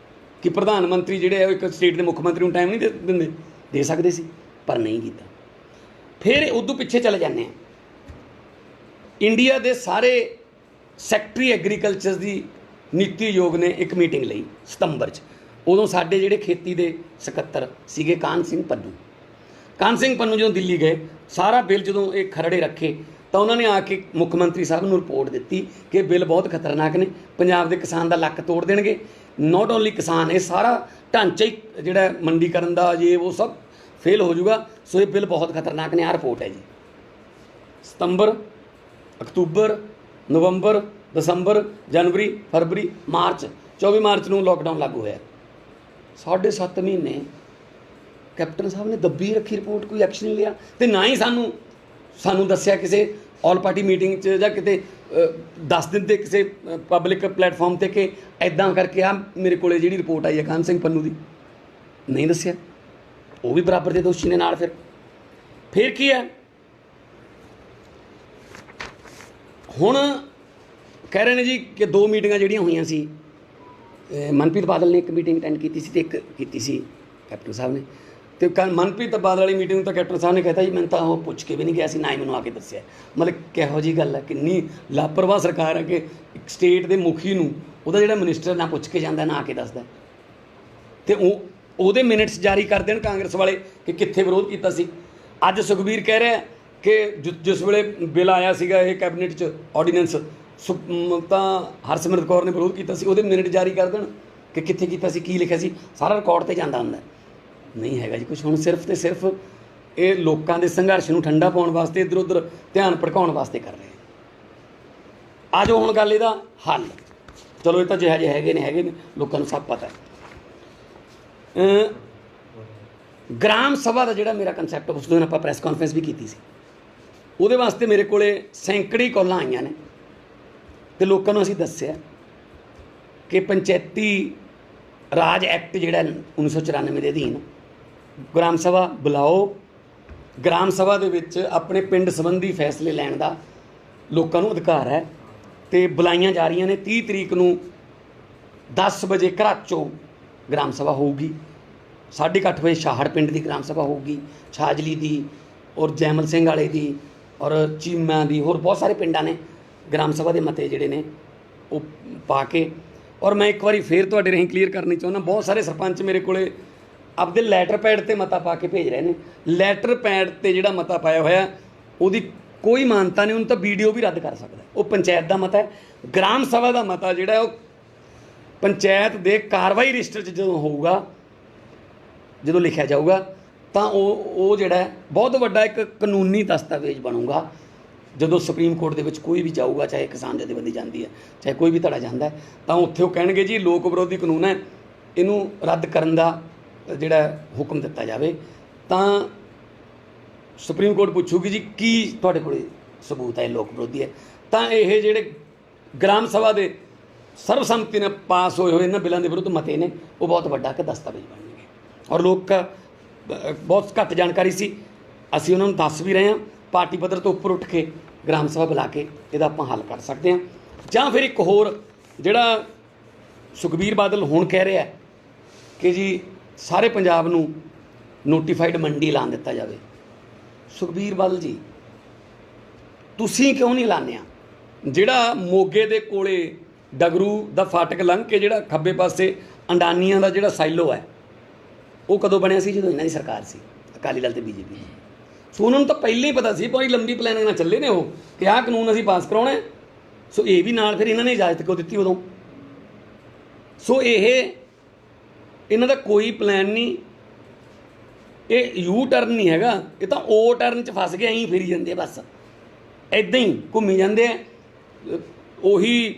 A: ਕਿ ਪ੍ਰਧਾਨ ਮੰਤਰੀ ਜਿਹੜੇ ਆ ਉਹ ਇੱਕ ਸਟੇਟ ਦੇ ਮੁੱਖ ਮੰਤਰੀ ਨੂੰ ਟਾਈਮ ਨਹੀਂ ਦਿੰਦੇ, ਦੇ ਸਕਦੇ ਸੀ, ਪਰ ਨਹੀਂ ਕੀਤਾ। ਫਿਰ ਉਦੋਂ ਪਿੱਛੇ ਚਲੇ ਜਾਂਦੇ ਹਾਂ, ਇੰਡੀਆ ਦੇ ਸਾਰੇ ਸੈਕਟਰੀ ਐਗਰੀਕਲਚਰ ਦੀ ਨੀਤੀ ਆਯੋਗ ਨੇ ਇੱਕ ਮੀਟਿੰਗ ਲਈ ਸਤੰਬਰ 'ਚ। ਉਦੋਂ ਸਾਡੇ ਜਿਹੜੇ ਖੇਤੀ ਦੇ ਸਕੱਤਰ ਸੀਗੇ ਕਾਹਨ ਸਿੰਘ ਪੰਨੂ ਜਦੋਂ ਦਿੱਲੀ ਗਏ, ਸਾਰਾ ਬਿੱਲ ਜਦੋਂ ਇਹ ਖਰੜੇ ਰੱਖੇ ਤਾਂ ਉਹਨਾਂ ਨੇ ਆ ਕੇ ਮੁੱਖ ਮੰਤਰੀ ਸਾਹਿਬ ਨੂੰ ਰਿਪੋਰਟ ਦਿੱਤੀ ਕਿ ਬਿੱਲ ਬਹੁਤ ਖਤਰਨਾਕ ਨੇ, ਪੰਜਾਬ ਦੇ ਕਿਸਾਨ ਦਾ ਲੱਕ ਤੋੜ ਦੇਣਗੇ। ਨਾਟ ਓਨਲੀ ਕਿਸਾਨ, ਇਹ ਸਾਰਾ ਢਾਂਚਾ ਹੀ ਜਿਹੜਾ ਮੰਡੀਕਰਨ ਦਾ ਜੇ ਉਹ ਸਭ ਫੇਲ ਹੋ ਜਾਊਗਾ। ਸੋ ਇਹ ਬਿੱਲ ਬਹੁਤ ਖਤਰਨਾਕ ਨੇ। ਆਹ ਰਿਪੋਰਟ ਹੈ ਜੀ। ਸਤੰਬਰ, ਅਕਤੂਬਰ, ਨਵੰਬਰ, ਦਸੰਬਰ, ਜਨਵਰੀ, ਫਰਵਰੀ, ਮਾਰਚ, 24 ਮਾਰਚ ਨੂੰ ਲੋਕਡਾਊਨ ਲਾਗੂ ਹੋਇਆ। 7.5 ਮਹੀਨੇ ਕੈਪਟਨ ਸਾਹਿਬ ਨੇ ਦੱਬੀ ਰੱਖੀ ਰਿਪੋਰਟ, ਕੋਈ ਐਕਸ਼ਨ ਨਹੀਂ ਲਿਆ। ਅਤੇ ਨਾ ਹੀ ਸਾਨੂੰ ਦੱਸਿਆ ਕਿਸੇ ਆਲ ਪਾਰਟੀ ਮੀਟਿੰਗ 'ਚ ਜਾਂ ਕਿਤੇ ਦੱਸ ਦਿੰਦੇ ਕਿਸੇ ਪਬਲਿਕ ਪਲੇਟਫਾਰਮ 'ਤੇ ਕਿ ਇੱਦਾਂ ਕਰਕੇ ਆ ਮੇਰੇ ਕੋਲ ਜਿਹੜੀ ਰਿਪੋਰਟ ਆਈ ਹੈ ਕਾਹਨ ਸਿੰਘ ਪੰਨੂ ਦੀ, ਨਹੀਂ ਦੱਸਿਆ। ਉਹ ਵੀ ਬਰਾਬਰ ਦੇ ਦੋਸ਼ੀ ਨੇ ਨਾਲ। ਫਿਰ ਕੀ ਹੈ, ਹੁਣ ਕਹਿ ਰਹੇ ਨੇ ਜੀ ਕਿ 2 ਮੀਟਿੰਗਾਂ ਜਿਹੜੀਆਂ ਹੋਈਆਂ ਸੀ, ਮਨਪ੍ਰੀਤ ਬਾਦਲ ਨੇ ਇੱਕ ਮੀਟਿੰਗ ਅਟੈਂਡ ਕੀਤੀ ਸੀ ਅਤੇ ਇੱਕ ਕੀਤੀ ਸੀ ਕੈਪਟਨ ਸਾਹਿਬ ਨੇ। ਅਤੇ ਮਨਪ੍ਰੀਤ ਬਾਦਲ ਵਾਲੀ ਮੀਟਿੰਗ ਨੂੰ ਤਾਂ ਕੈਪਟਨ ਸਾਹਿਬ ਨੇ ਕਹਿਤਾ ਜੀ ਮੈਨੂੰ ਤਾਂ ਉਹ ਪੁੱਛ ਕੇ ਵੀ ਨਹੀਂ ਗਿਆ ਸੀ, ਨਾ ਹੀ ਮੈਨੂੰ ਆ ਕੇ ਦੱਸਿਆ। ਮਤਲਬ ਕਿਹੋ ਜਿਹੀ ਗੱਲ ਹੈ, ਕਿੰਨੀ ਲਾਪਰਵਾਹ ਸਰਕਾਰ ਹੈ ਕਿ ਇੱਕ ਸਟੇਟ ਦੇ ਮੁਖੀ ਨੂੰ ਉਹਦਾ ਜਿਹੜਾ ਮਿਨਿਸਟਰ ਨਾ ਪੁੱਛ ਕੇ ਜਾਂਦਾ, ਨਾ ਆ ਕੇ ਦੱਸਦਾ। ਅਤੇ ਉਹਦੇ ਮਿੰਟਸ ਜਾਰੀ ਕਰ ਦੇਣ ਕਾਂਗਰਸ ਵਾਲੇ ਕਿ ਕਿੱਥੇ ਵਿਰੋਧ ਕੀਤਾ ਸੀ। ਅੱਜ ਸੁਖਬੀਰ ਕਹਿ ਰਿਹਾ ਕਿ ਜਿਸ ਵੇਲੇ ਬਿੱਲ ਆਇਆ ਸੀਗਾ ਇਹ ਕੈਬਨਿਟ 'ਚ ਆਰਡੀਨੈਂਸ, ਤਾਂ ਹਰਸਿਮਰਤ ਕੌਰ ਨੇ ਵਿਰੋਧ ਕੀਤਾ ਸੀ, ਉਹਦੇ ਮਿੰਟ ਜਾਰੀ ਕਰ ਦੇਣ ਕਿ ਕਿੱਥੇ ਕੀਤਾ ਸੀ, ਕੀ ਲਿਖਿਆ ਸੀ, ਸਾਰਾ ਰਿਕਾਰਡ 'ਤੇ ਜਾਂਦਾ ਹੁੰਦਾ। ਨਹੀਂ ਹੈਗਾ ਜੀ ਕੁਛ। ਹੁਣ ਸਿਰਫ ਅਤੇ ਸਿਰਫ ਇਹ ਲੋਕਾਂ ਦੇ ਸੰਘਰਸ਼ ਨੂੰ ਠੰਡਾ ਪਾਉਣ ਵਾਸਤੇ, ਇੱਧਰ ਉੱਧਰ ਧਿਆਨ ਭੜਕਾਉਣ ਵਾਸਤੇ ਕਰ ਰਹੇ। ਆ ਜਾਓ ਹੁਣ ਗੱਲ ਇਹਦਾ ਹੱਲ। ਚਲੋ ਇਹ ਤਾਂ ਜਿਹੇ ਜਿਹੇ ਹੈਗੇ ਨੇ, ਲੋਕਾਂ ਨੂੰ ਸਭ ਪਤਾ ਹੈ। ਗ੍ਰਾਮ ਸਭਾ ਦਾ ਜਿਹੜਾ ਮੇਰਾ ਕਨਸੈਪਟ, ਉਸ ਦਿਨ ਆਪਾਂ ਪ੍ਰੈਸ ਕਾਨਫਰੰਸ ਵੀ ਕੀਤੀ ਸੀ, ਉਹਦੇ ਵਾਸਤੇ ਮੇਰੇ ਕੋਲ ਸੈਂਕੜੀ ਕਾਲਾਂ ਆਈਆਂ ਨੇ ਅਤੇ ਲੋਕਾਂ ਨੂੰ ਅਸੀਂ ਦੱਸਿਆ ਕਿ ਪੰਚਾਇਤੀ ਰਾਜ ਐਕਟ ਜਿਹੜਾ 1994 ਦੇ ਅਧੀਨ ਗ੍ਰਾਮ ਸਭਾ ਬੁਲਾਓ। ਗ੍ਰਾਮ ਸਭਾ ਦੇ ਵਿੱਚ ਆਪਣੇ ਪਿੰਡ ਸੰਬੰਧੀ ਫੈਸਲੇ ਲੈਣ ਦਾ ਲੋਕਾਂ ਨੂੰ ਅਧਿਕਾਰ ਹੈ ਅਤੇ ਬੁਲਾਈਆਂ ਜਾ ਰਹੀਆਂ ਨੇ। 30 ਤਰੀਕ ਨੂੰ 10 ਵਜੇ ਘਰਾਚੋਂ ਗ੍ਰਾਮ ਸਭਾ ਹੋਊਗੀ, 8:30 ਵਜੇ ਸ਼ਾਹੜ ਪਿੰਡ ਦੀ ਗ੍ਰਾਮ ਸਭਾ ਹੋਊਗੀ, ਛਾਜਲੀ ਦੀ ਔਰ ਜੈਮਲ ਸਿੰਘ ਵਾਲੇ ਦੀ ਔਰ ਚੀਮਾ ਦੀ, ਹੋਰ ਬਹੁਤ ਸਾਰੇ ਪਿੰਡਾਂ ਨੇ ਗ੍ਰਾਮ ਸਭਾ ਦੇ ਮਤੇ ਜਿਹੜੇ ਨੇ ਉਹ ਪਾ ਕੇ। ਔਰ ਮੈਂ ਇੱਕ ਵਾਰੀ ਫੇਰ ਤੁਹਾਡੇ ਰਾਹੀਂ ਕਲੀਅਰ ਕਰਨੀ ਚਾਹੁੰਦਾ, ਬਹੁਤ ਸਾਰੇ ਸਰਪੰਚ ਮੇਰੇ ਕੋਲ ਆਪਦੇ ਲੈਟਰ ਪੈਡ 'ਤੇ ਮਤਾ ਪਾ ਕੇ ਭੇਜ ਰਹੇ ਨੇ। ਲੈਟਰ ਪੈਡ 'ਤੇ ਜਿਹੜਾ ਮਤਾ ਪਾਇਆ ਹੋਇਆ ਉਹਦੀ ਕੋਈ ਮਾਨਤਾ ਨਹੀਂ, ਉਹਨੂੰ ਤਾਂ BDO ਵੀ ਰੱਦ ਕਰ ਸਕਦਾ। ਉਹ ਪੰਚਾਇਤ ਦਾ ਮਤਾ ਹੈ। ਗ੍ਰਾਮ ਸਭਾ ਦਾ ਮਤਾ ਜਿਹੜਾ ਉਹ ਪੰਚਾਇਤ ਦੇ ਕਾਰਵਾਈ ਰਜਿਸਟਰ 'ਚ ਜਦੋਂ ਹੋਊਗਾ, ਜਦੋਂ ਲਿਖਿਆ ਜਾਊਗਾ, ਤਾਂ ਉਹ ਜਿਹੜਾ ਬਹੁਤ ਵੱਡਾ ਇੱਕ ਕਾਨੂੰਨੀ ਦਸਤਾਵੇਜ਼ ਬਣੂਗਾ। ਜਦੋਂ ਸੁਪਰੀਮ ਕੋਰਟ ਦੇ ਵਿੱਚ ਕੋਈ ਵੀ ਜਾਊਗਾ, ਚਾਹੇ ਕਿਸਾਨ ਜਥੇਬੰਦੀ ਜਾਂਦੀ ਹੈ, ਚਾਹੇ ਕੋਈ ਵੀ ਧੜਾ ਜਾਂਦਾ ਹੈ, ਤਾਂ ਉੱਥੇ ਉਹ ਕਹਿਣਗੇ ਜੀ ਲੋਕ ਵਿਰੋਧੀ ਕਾਨੂੰਨ ਹੈ, ਇਹਨੂੰ ਰੱਦ ਕਰਨ ਦਾ ਜਿਹੜਾ ਹੁਕਮ ਦਿੱਤਾ ਜਾਵੇ। ਤਾਂ ਸੁਪਰੀਮ ਕੋਰਟ ਪੁੱਛੂਗੀ ਜੀ ਕੀ ਤੁਹਾਡੇ ਕੋਲ ਸਬੂਤ ਹੈ ਲੋਕ ਵਿਰੋਧੀ ਹੈ। ਤਾਂ ਇਹ ਜਿਹੜੇ ਗ੍ਰਾਮ ਸਭਾ ਦੇ ਸਰਬਸੰਮਤੀ ਨਾਲ ਪਾਸ ਹੋਏ ਇਹਨਾਂ ਬਿੱਲਾਂ ਦੇ ਵਿਰੁੱਧ ਮਤੇ ਨੇ, ਉਹ ਬਹੁਤ ਵੱਡਾ ਇੱਕ ਦਸਤਾਵੇਜ਼ ਬਣਨਗੇ। ਔਰ ਲੋਕ ਬਹੁਤ ਘੱਟ ਜਾਣਕਾਰੀ ਸੀ, ਅਸੀਂ ਉਹਨਾਂ ਨੂੰ ਦੱਸ ਵੀ ਰਹੇ ਹਾਂ। ਪਾਰਟੀ ਪੱਧਰ ਤੋਂ ਉੱਪਰ ਉੱਠ ਕੇ ਗ੍ਰਾਮ ਸਭਾ ਬੁਲਾ ਕੇ ਇਹਦਾ ਆਪਾਂ ਹੱਲ ਕਰ ਸਕਦੇ ਹਾਂ। ਜਾਂ ਫਿਰ ਇੱਕ ਹੋਰ ਜਿਹੜਾ ਸੁਖਬੀਰ ਬਾਦਲ ਹੁਣ ਕਹਿ ਰਿਹਾ ਕਿ ਜੀ ਸਾਰੇ ਪੰਜਾਬ ਨੂੰ ਨੋਟੀਫਾਈਡ ਮੰਡੀ ਐਲਾਨ ਦਿੱਤਾ ਜਾਵੇ। ਸੁਖਬੀਰ ਬਾਦਲ ਜੀ ਤੁਸੀਂ ਕਿਉਂ ਨਹੀਂ ਐਲਾਨਿਆ? ਜਿਹੜਾ ਮੋਗੇ ਦੇ ਕੋਲੇ ਡਗਰੂ ਦਾ ਫਾਟਕ ਲੰਘ ਕੇ ਜਿਹੜਾ ਖੱਬੇ ਪਾਸੇ ਅੰਡਾਨੀਆਂ ਦਾ ਜਿਹੜਾ ਸਾਈਲੋ ਹੈ, ਉਹ ਕਦੋਂ ਬਣਿਆ ਸੀ? ਜਦੋਂ ਇਹਨਾਂ ਦੀ ਸਰਕਾਰ ਸੀ, ਅਕਾਲੀ ਦਲ ਤੇ ਬੀਜੇਪੀ ਦੀ। ਸੋ ਉਹਨਾਂ ਨੂੰ ਤਾਂ ਪਹਿਲਾਂ ਹੀ ਪਤਾ ਸੀ, ਬੜੀ ਲੰਬੀ ਪਲੈਨਿੰਗ ਨਾਲ ਚੱਲੇ ਨੇ ਉਹ ਕਿ ਆਹ ਕਾਨੂੰਨ ਅਸੀਂ ਪਾਸ ਕਰਾਉਣਾ। ਸੋ ਇਹ ਵੀ ਨਾਲ ਫਿਰ ਇਹਨਾਂ ਨੇ ਇਜਾਜ਼ਤ ਕਿਉਂ ਦਿੱਤੀ ਉਦੋਂ? ਸੋ ਇਹਨਾਂ ਦਾ ਕੋਈ ਪਲਾਨ ਨਹੀਂ, ਇਹ ਯੂ ਟਰਨ ਨਹੀਂ ਹੈਗਾ, ਇਹ ਤਾਂ ਓ ਟਰਨ 'ਚ ਫਸ ਕੇ ਐਂ ਫਿਰੀ ਜਾਂਦੇ ਆ, ਬਸ ਇੱਦਾਂ ਹੀ ਘੁੰਮੀ ਜਾਂਦੇ ਆ। ਉਹੀ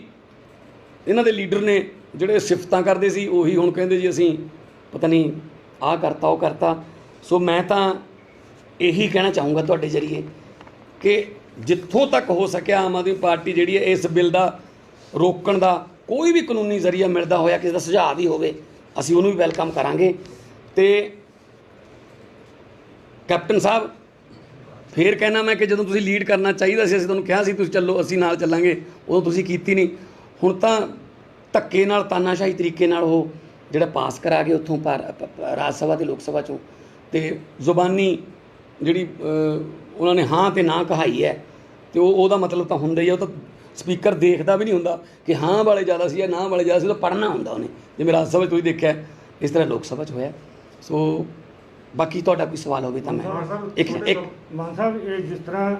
A: ਇਹਨਾਂ ਦੇ ਲੀਡਰ ਨੇ ਜਿਹੜੇ ਸਿਫਤਾਂ ਕਰਦੇ ਸੀ, ਉਹੀ ਹੁਣ ਕਹਿੰਦੇ ਜੀ ਅਸੀਂ ਪਤਾ ਨਹੀਂ ਆਹ ਕਰਤਾ ਉਹ ਕਰਤਾ। ਸੋ ਮੈਂ ਤਾਂ ਇਹੀ ਕਹਿਣਾ ਚਾਹੂੰਗਾ ਤੁਹਾਡੇ ਜ਼ਰੀਏ ਕਿ ਜਿੱਥੋਂ ਤੱਕ ਹੋ ਸਕਿਆ ਆਮ ਆਦਮੀ ਪਾਰਟੀ ਜਿਹੜੀ ਹੈ ਇਸ ਬਿੱਲ ਦਾ ਰੋਕਣ ਦਾ ਕੋਈ ਵੀ ਕਾਨੂੰਨੀ ਜ਼ਰੀਆ ਮਿਲਦਾ ਹੋਇਆ, ਕਿਸੇ ਦਾ ਸੁਝਾਅ ਵੀ ਹੋਵੇ, ਅਸੀਂ ਉਹਨੂੰ ਵੀ ਵੈਲਕਮ ਕਰਾਂਗੇ। ਅਤੇ ਕੈਪਟਨ ਸਾਹਿਬ ਫੇਰ ਕਹਿਣਾ ਮੈਂ ਕਿ ਜਦੋਂ ਤੁਸੀਂ ਲੀਡ ਕਰਨਾ ਚਾਹੀਦਾ ਸੀ, ਅਸੀਂ ਤੁਹਾਨੂੰ ਕਿਹਾ ਸੀ ਤੁਸੀਂ ਚੱਲੋ, ਅਸੀਂ ਨਾਲ ਚੱਲਾਂਗੇ, ਉਦੋਂ ਤੁਸੀਂ ਕੀਤੀ ਨਹੀਂ। ਹੁਣ ਤਾਂ ਧੱਕੇ ਨਾਲ, ਤਾਨਾਸ਼ਾਹੀ ਤਰੀਕੇ ਨਾਲ ਉਹ ਜਿਹੜਾ ਪਾਸ ਕਰਾ ਕੇ ਉੱਥੋਂ ਰਾਜ ਸਭਾ ਅਤੇ ਲੋਕ ਸਭਾ 'ਚੋਂ, ਅਤੇ ਜ਼ੁਬਾਨੀ ਜਿਹੜੀ ਉਹਨਾਂ ਨੇ ਹਾਂ ਅਤੇ ਨਾ ਕਹਾਈ ਹੈ, ਅਤੇ ਉਹਦਾ ਮਤਲਬ ਤਾਂ ਹੁੰਦਾ ਹੀ ਹੈ। ਉਹ ਤਾਂ ਸਪੀਕਰ ਦੇਖਦਾ ਵੀ ਨਹੀਂ ਹੁੰਦਾ ਕਿ ਹਾਂ ਵਾਲੇ ਜ਼ਿਆਦਾ ਸੀ ਜਾਂ ਨਾ ਵਾਲੇ ਜ਼ਿਆਦਾ ਸੀ, ਉਹ ਤਾਂ ਪੜ੍ਹਨਾ ਹੁੰਦਾ ਉਹਨੇ, ਜਿਵੇਂ ਰਾਜ ਸਭਾ 'ਚ ਤੁਸੀਂ ਦੇਖਿਆ, ਇਸ ਤਰ੍ਹਾਂ ਲੋਕ ਸਭਾ 'ਚ ਹੋਇਆ। ਸੋ ਬਾਕੀ ਤੁਹਾਡਾ ਕੋਈ ਸਵਾਲ ਹੋਵੇ ਤਾਂ ਮੈਂ ਇੱਕ
B: ਮਾਨ ਸਾਹਿਬ, ਇਹ ਜਿਸ ਤਰ੍ਹਾਂ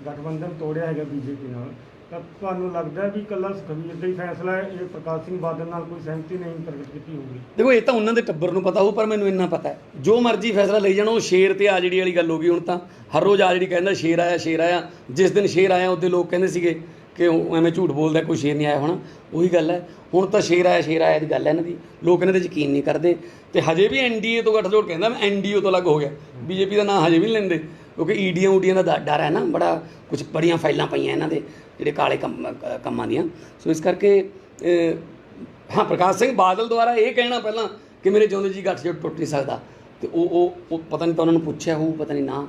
B: ਗਠਬੰਧਨ ਤੋੜਿਆ ਹੈਗਾ ਬੀਜੇਪੀ ਨਾਲ, ਤਾਂ ਤੁਹਾਨੂੰ ਲੱਗਦਾ ਵੀ ਇਕੱਲਾ ਸੁਖਬੀਰ ਦਾ ਹੀ ਫੈਸਲਾ ਹੈ, ਇਹ ਪ੍ਰਕਾਸ਼ ਸਿੰਘ ਬਾਦਲ ਨਾਲ ਕੋਈ ਸਹਿਮਤੀ ਨਹੀਂ ਪ੍ਰਗਟ ਕੀਤੀ ਹੋਊਗੀ?
A: ਦੇਖੋ ਇਹ ਤਾਂ ਉਹਨਾਂ ਦੇ ਟੱਬਰ ਨੂੰ ਪਤਾ ਹੋਊ, ਪਰ ਮੈਨੂੰ ਇੰਨਾ ਪਤਾ ਹੈ ਜੋ ਮਰਜ਼ੀ ਫੈਸਲਾ ਲਈ ਜਾਣਾ। ਉਹ ਸ਼ੇਰ ਤੇ ਆਜੜੀ ਵਾਲੀ ਗੱਲ ਹੋ ਗਈ। ਹੁਣ ਤਾਂ ਹਰ ਰੋਜ਼ ਆਜੜੀ ਕਹਿੰਦਾ ਸ਼ੇਰ ਆਇਆ ਸ਼ੇਰ ਆਇਆ। ਜਿਸ ਦਿਨ ਸ਼ੇਰ ਆਇਆ ਉਹਦੇ ਲੋਕ ਕਹਿੰਦੇ ਸੀਗੇ ਕਿ ਉਹ ਐਵੇਂ ਝੂਠ ਬੋਲਦਾ, ਕੋਈ ਸ਼ੇਰ ਨਹੀਂ ਆਇਆ ਹੋਣਾ। ਉਹੀ ਗੱਲ ਹੈ, ਹੁਣ ਤਾਂ ਸ਼ੇਰ ਆਇਆ ਦੀ ਗੱਲ ਹੈ ਇਹਨਾਂ ਦੀ। ਲੋਕ ਇਹਨਾਂ 'ਤੇ ਯਕੀਨ ਨਹੀਂ ਕਰਦੇ, ਅਤੇ ਹਜੇ ਵੀ NDA ਤੋਂ ਗੱਠਜੋੜ ਕਹਿੰਦਾ, ਮੈਂ NDA ਤੋਂ ਅਲੱਗ ਹੋ ਗਿਆ। ਬੀਜੇਪੀ ਦਾ ਨਾਂ ਹਜੇ ਵੀ ਨਹੀਂ ਲੈਂਦੇ, ਕਿਉਂਕਿ ਈਡੀਆਂ ਦਾ ਡਰ ਹੈ ਨਾ, ਕੁਛ ਬੜੀਆਂ ਫਾਈਲਾਂ ਪਈਆਂ ਇਹਨਾਂ ਦੇ ਜਿਹੜੇ ਕਾਲੇ ਕੰਮਾਂ ਦੀਆਂ। ਸੋ ਇਸ ਕਰਕੇ ਹਾਂ, ਪ੍ਰਕਾਸ਼ ਸਿੰਘ ਬਾਦਲ ਦੁਆਰਾ ਇਹ ਕਹਿਣਾ ਪਹਿਲਾਂ ਕਿ ਮੇਰੇ ਜਿਉਂਦੇ ਜੀ ਗੱਠਜੋੜ ਟੁੱਟ ਨਹੀਂ ਸਕਦਾ, ਅਤੇ ਉਹ ਪਤਾ ਨਹੀਂ ਤਾਂ ਉਹਨਾਂ ਨੂੰ ਪੁੱਛਿਆ ਹੋਊ, ਪਤਾ ਨਹੀਂ ਨਾ।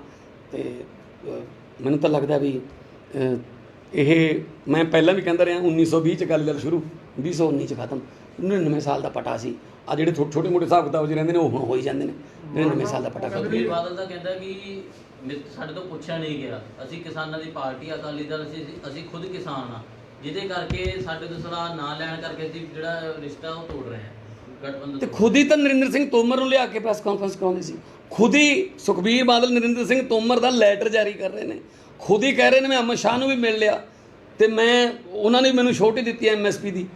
A: ਅਤੇ ਮੈਨੂੰ ਤਾਂ ਲੱਗਦਾ ਵੀ ਇਹ ਮੈਂ ਪਹਿਲਾਂ ਵੀ ਕਹਿੰਦਾ ਰਿਹਾ, 1920 'ਚ ਅਕਾਲੀ ਦਲ ਸ਼ੁਰੂ, 2019 'ਚ ਖਤਮ। 99 ਸਾਲ ਦਾ ਪਟਾ ਸੀ। ਆ ਜਿਹੜੇ ਛੋਟੇ ਮੋਟੇ ਹਿਸਾਬ ਕਿਤਾਬ 'ਚ ਰਹਿੰਦੇ ਨੇ, ਉਹ ਹੁਣ ਹੋ ਹੀ ਜਾਂਦੇ ਨੇ। 99 ਸਾਲ ਦਾ ਪਟਾ ਖਤਮ।
C: ਸੁਖਬੀਰ ਬਾਦਲ ਦਾ ਕਹਿੰਦਾ ਕਿ ਸਾਡੇ ਤੋਂ ਪੁੱਛਿਆ ਨਹੀਂ ਗਿਆ, ਅਸੀਂ ਕਿਸਾਨਾਂ ਦੀ ਪਾਰਟੀ ਆ ਅਕਾਲੀ ਦਲ, ਅਸੀਂ ਖੁਦ ਕਿਸਾਨ ਆ, ਜਿਹਦੇ ਕਰਕੇ ਸਾਡੇ ਤੋਂ ਸਲਾਹ ਨਾ ਲੈਣ ਕਰਕੇ ਅਸੀਂ ਜਿਹੜਾ ਰਿਸ਼ਤਾ ਉਹ ਤੋੜ ਰਹੇ ਹਾਂ ਗਠਬੰਧਨ।
A: ਤੇ ਖੁਦ ਹੀ ਤਾਂ ਨਰਿੰਦਰ ਸਿੰਘ ਤੋਮਰ ਨੂੰ ਲਿਆ ਕੇ ਪ੍ਰੈਸ ਕਾਨਫਰੰਸ ਕਰਾਉਂਦੇ ਸੀ। ਖੁਦ ਹੀ ਸੁਖਬੀਰ ਬਾਦਲ ਨਰਿੰਦਰ ਸਿੰਘ ਤੋਮਰ ਦਾ ਲੈਟਰ ਜਾਰੀ ਕਰ ਰਹੇ ਨੇ, ਖੁਦ ਹੀ ਕਹਿ ਰਹੇ ਨੇ ਮੈਂ ਅਮਿਤ ਸ਼ਾਹ ਨੂੰ ਵੀ ਮਿਲ ਲਿਆ, ਅਤੇ ਉਹਨਾਂ ਨੇ ਮੈਨੂੰ ਛੋਟ ਹੀ ਦਿੱਤੀ MSP ਦੀ।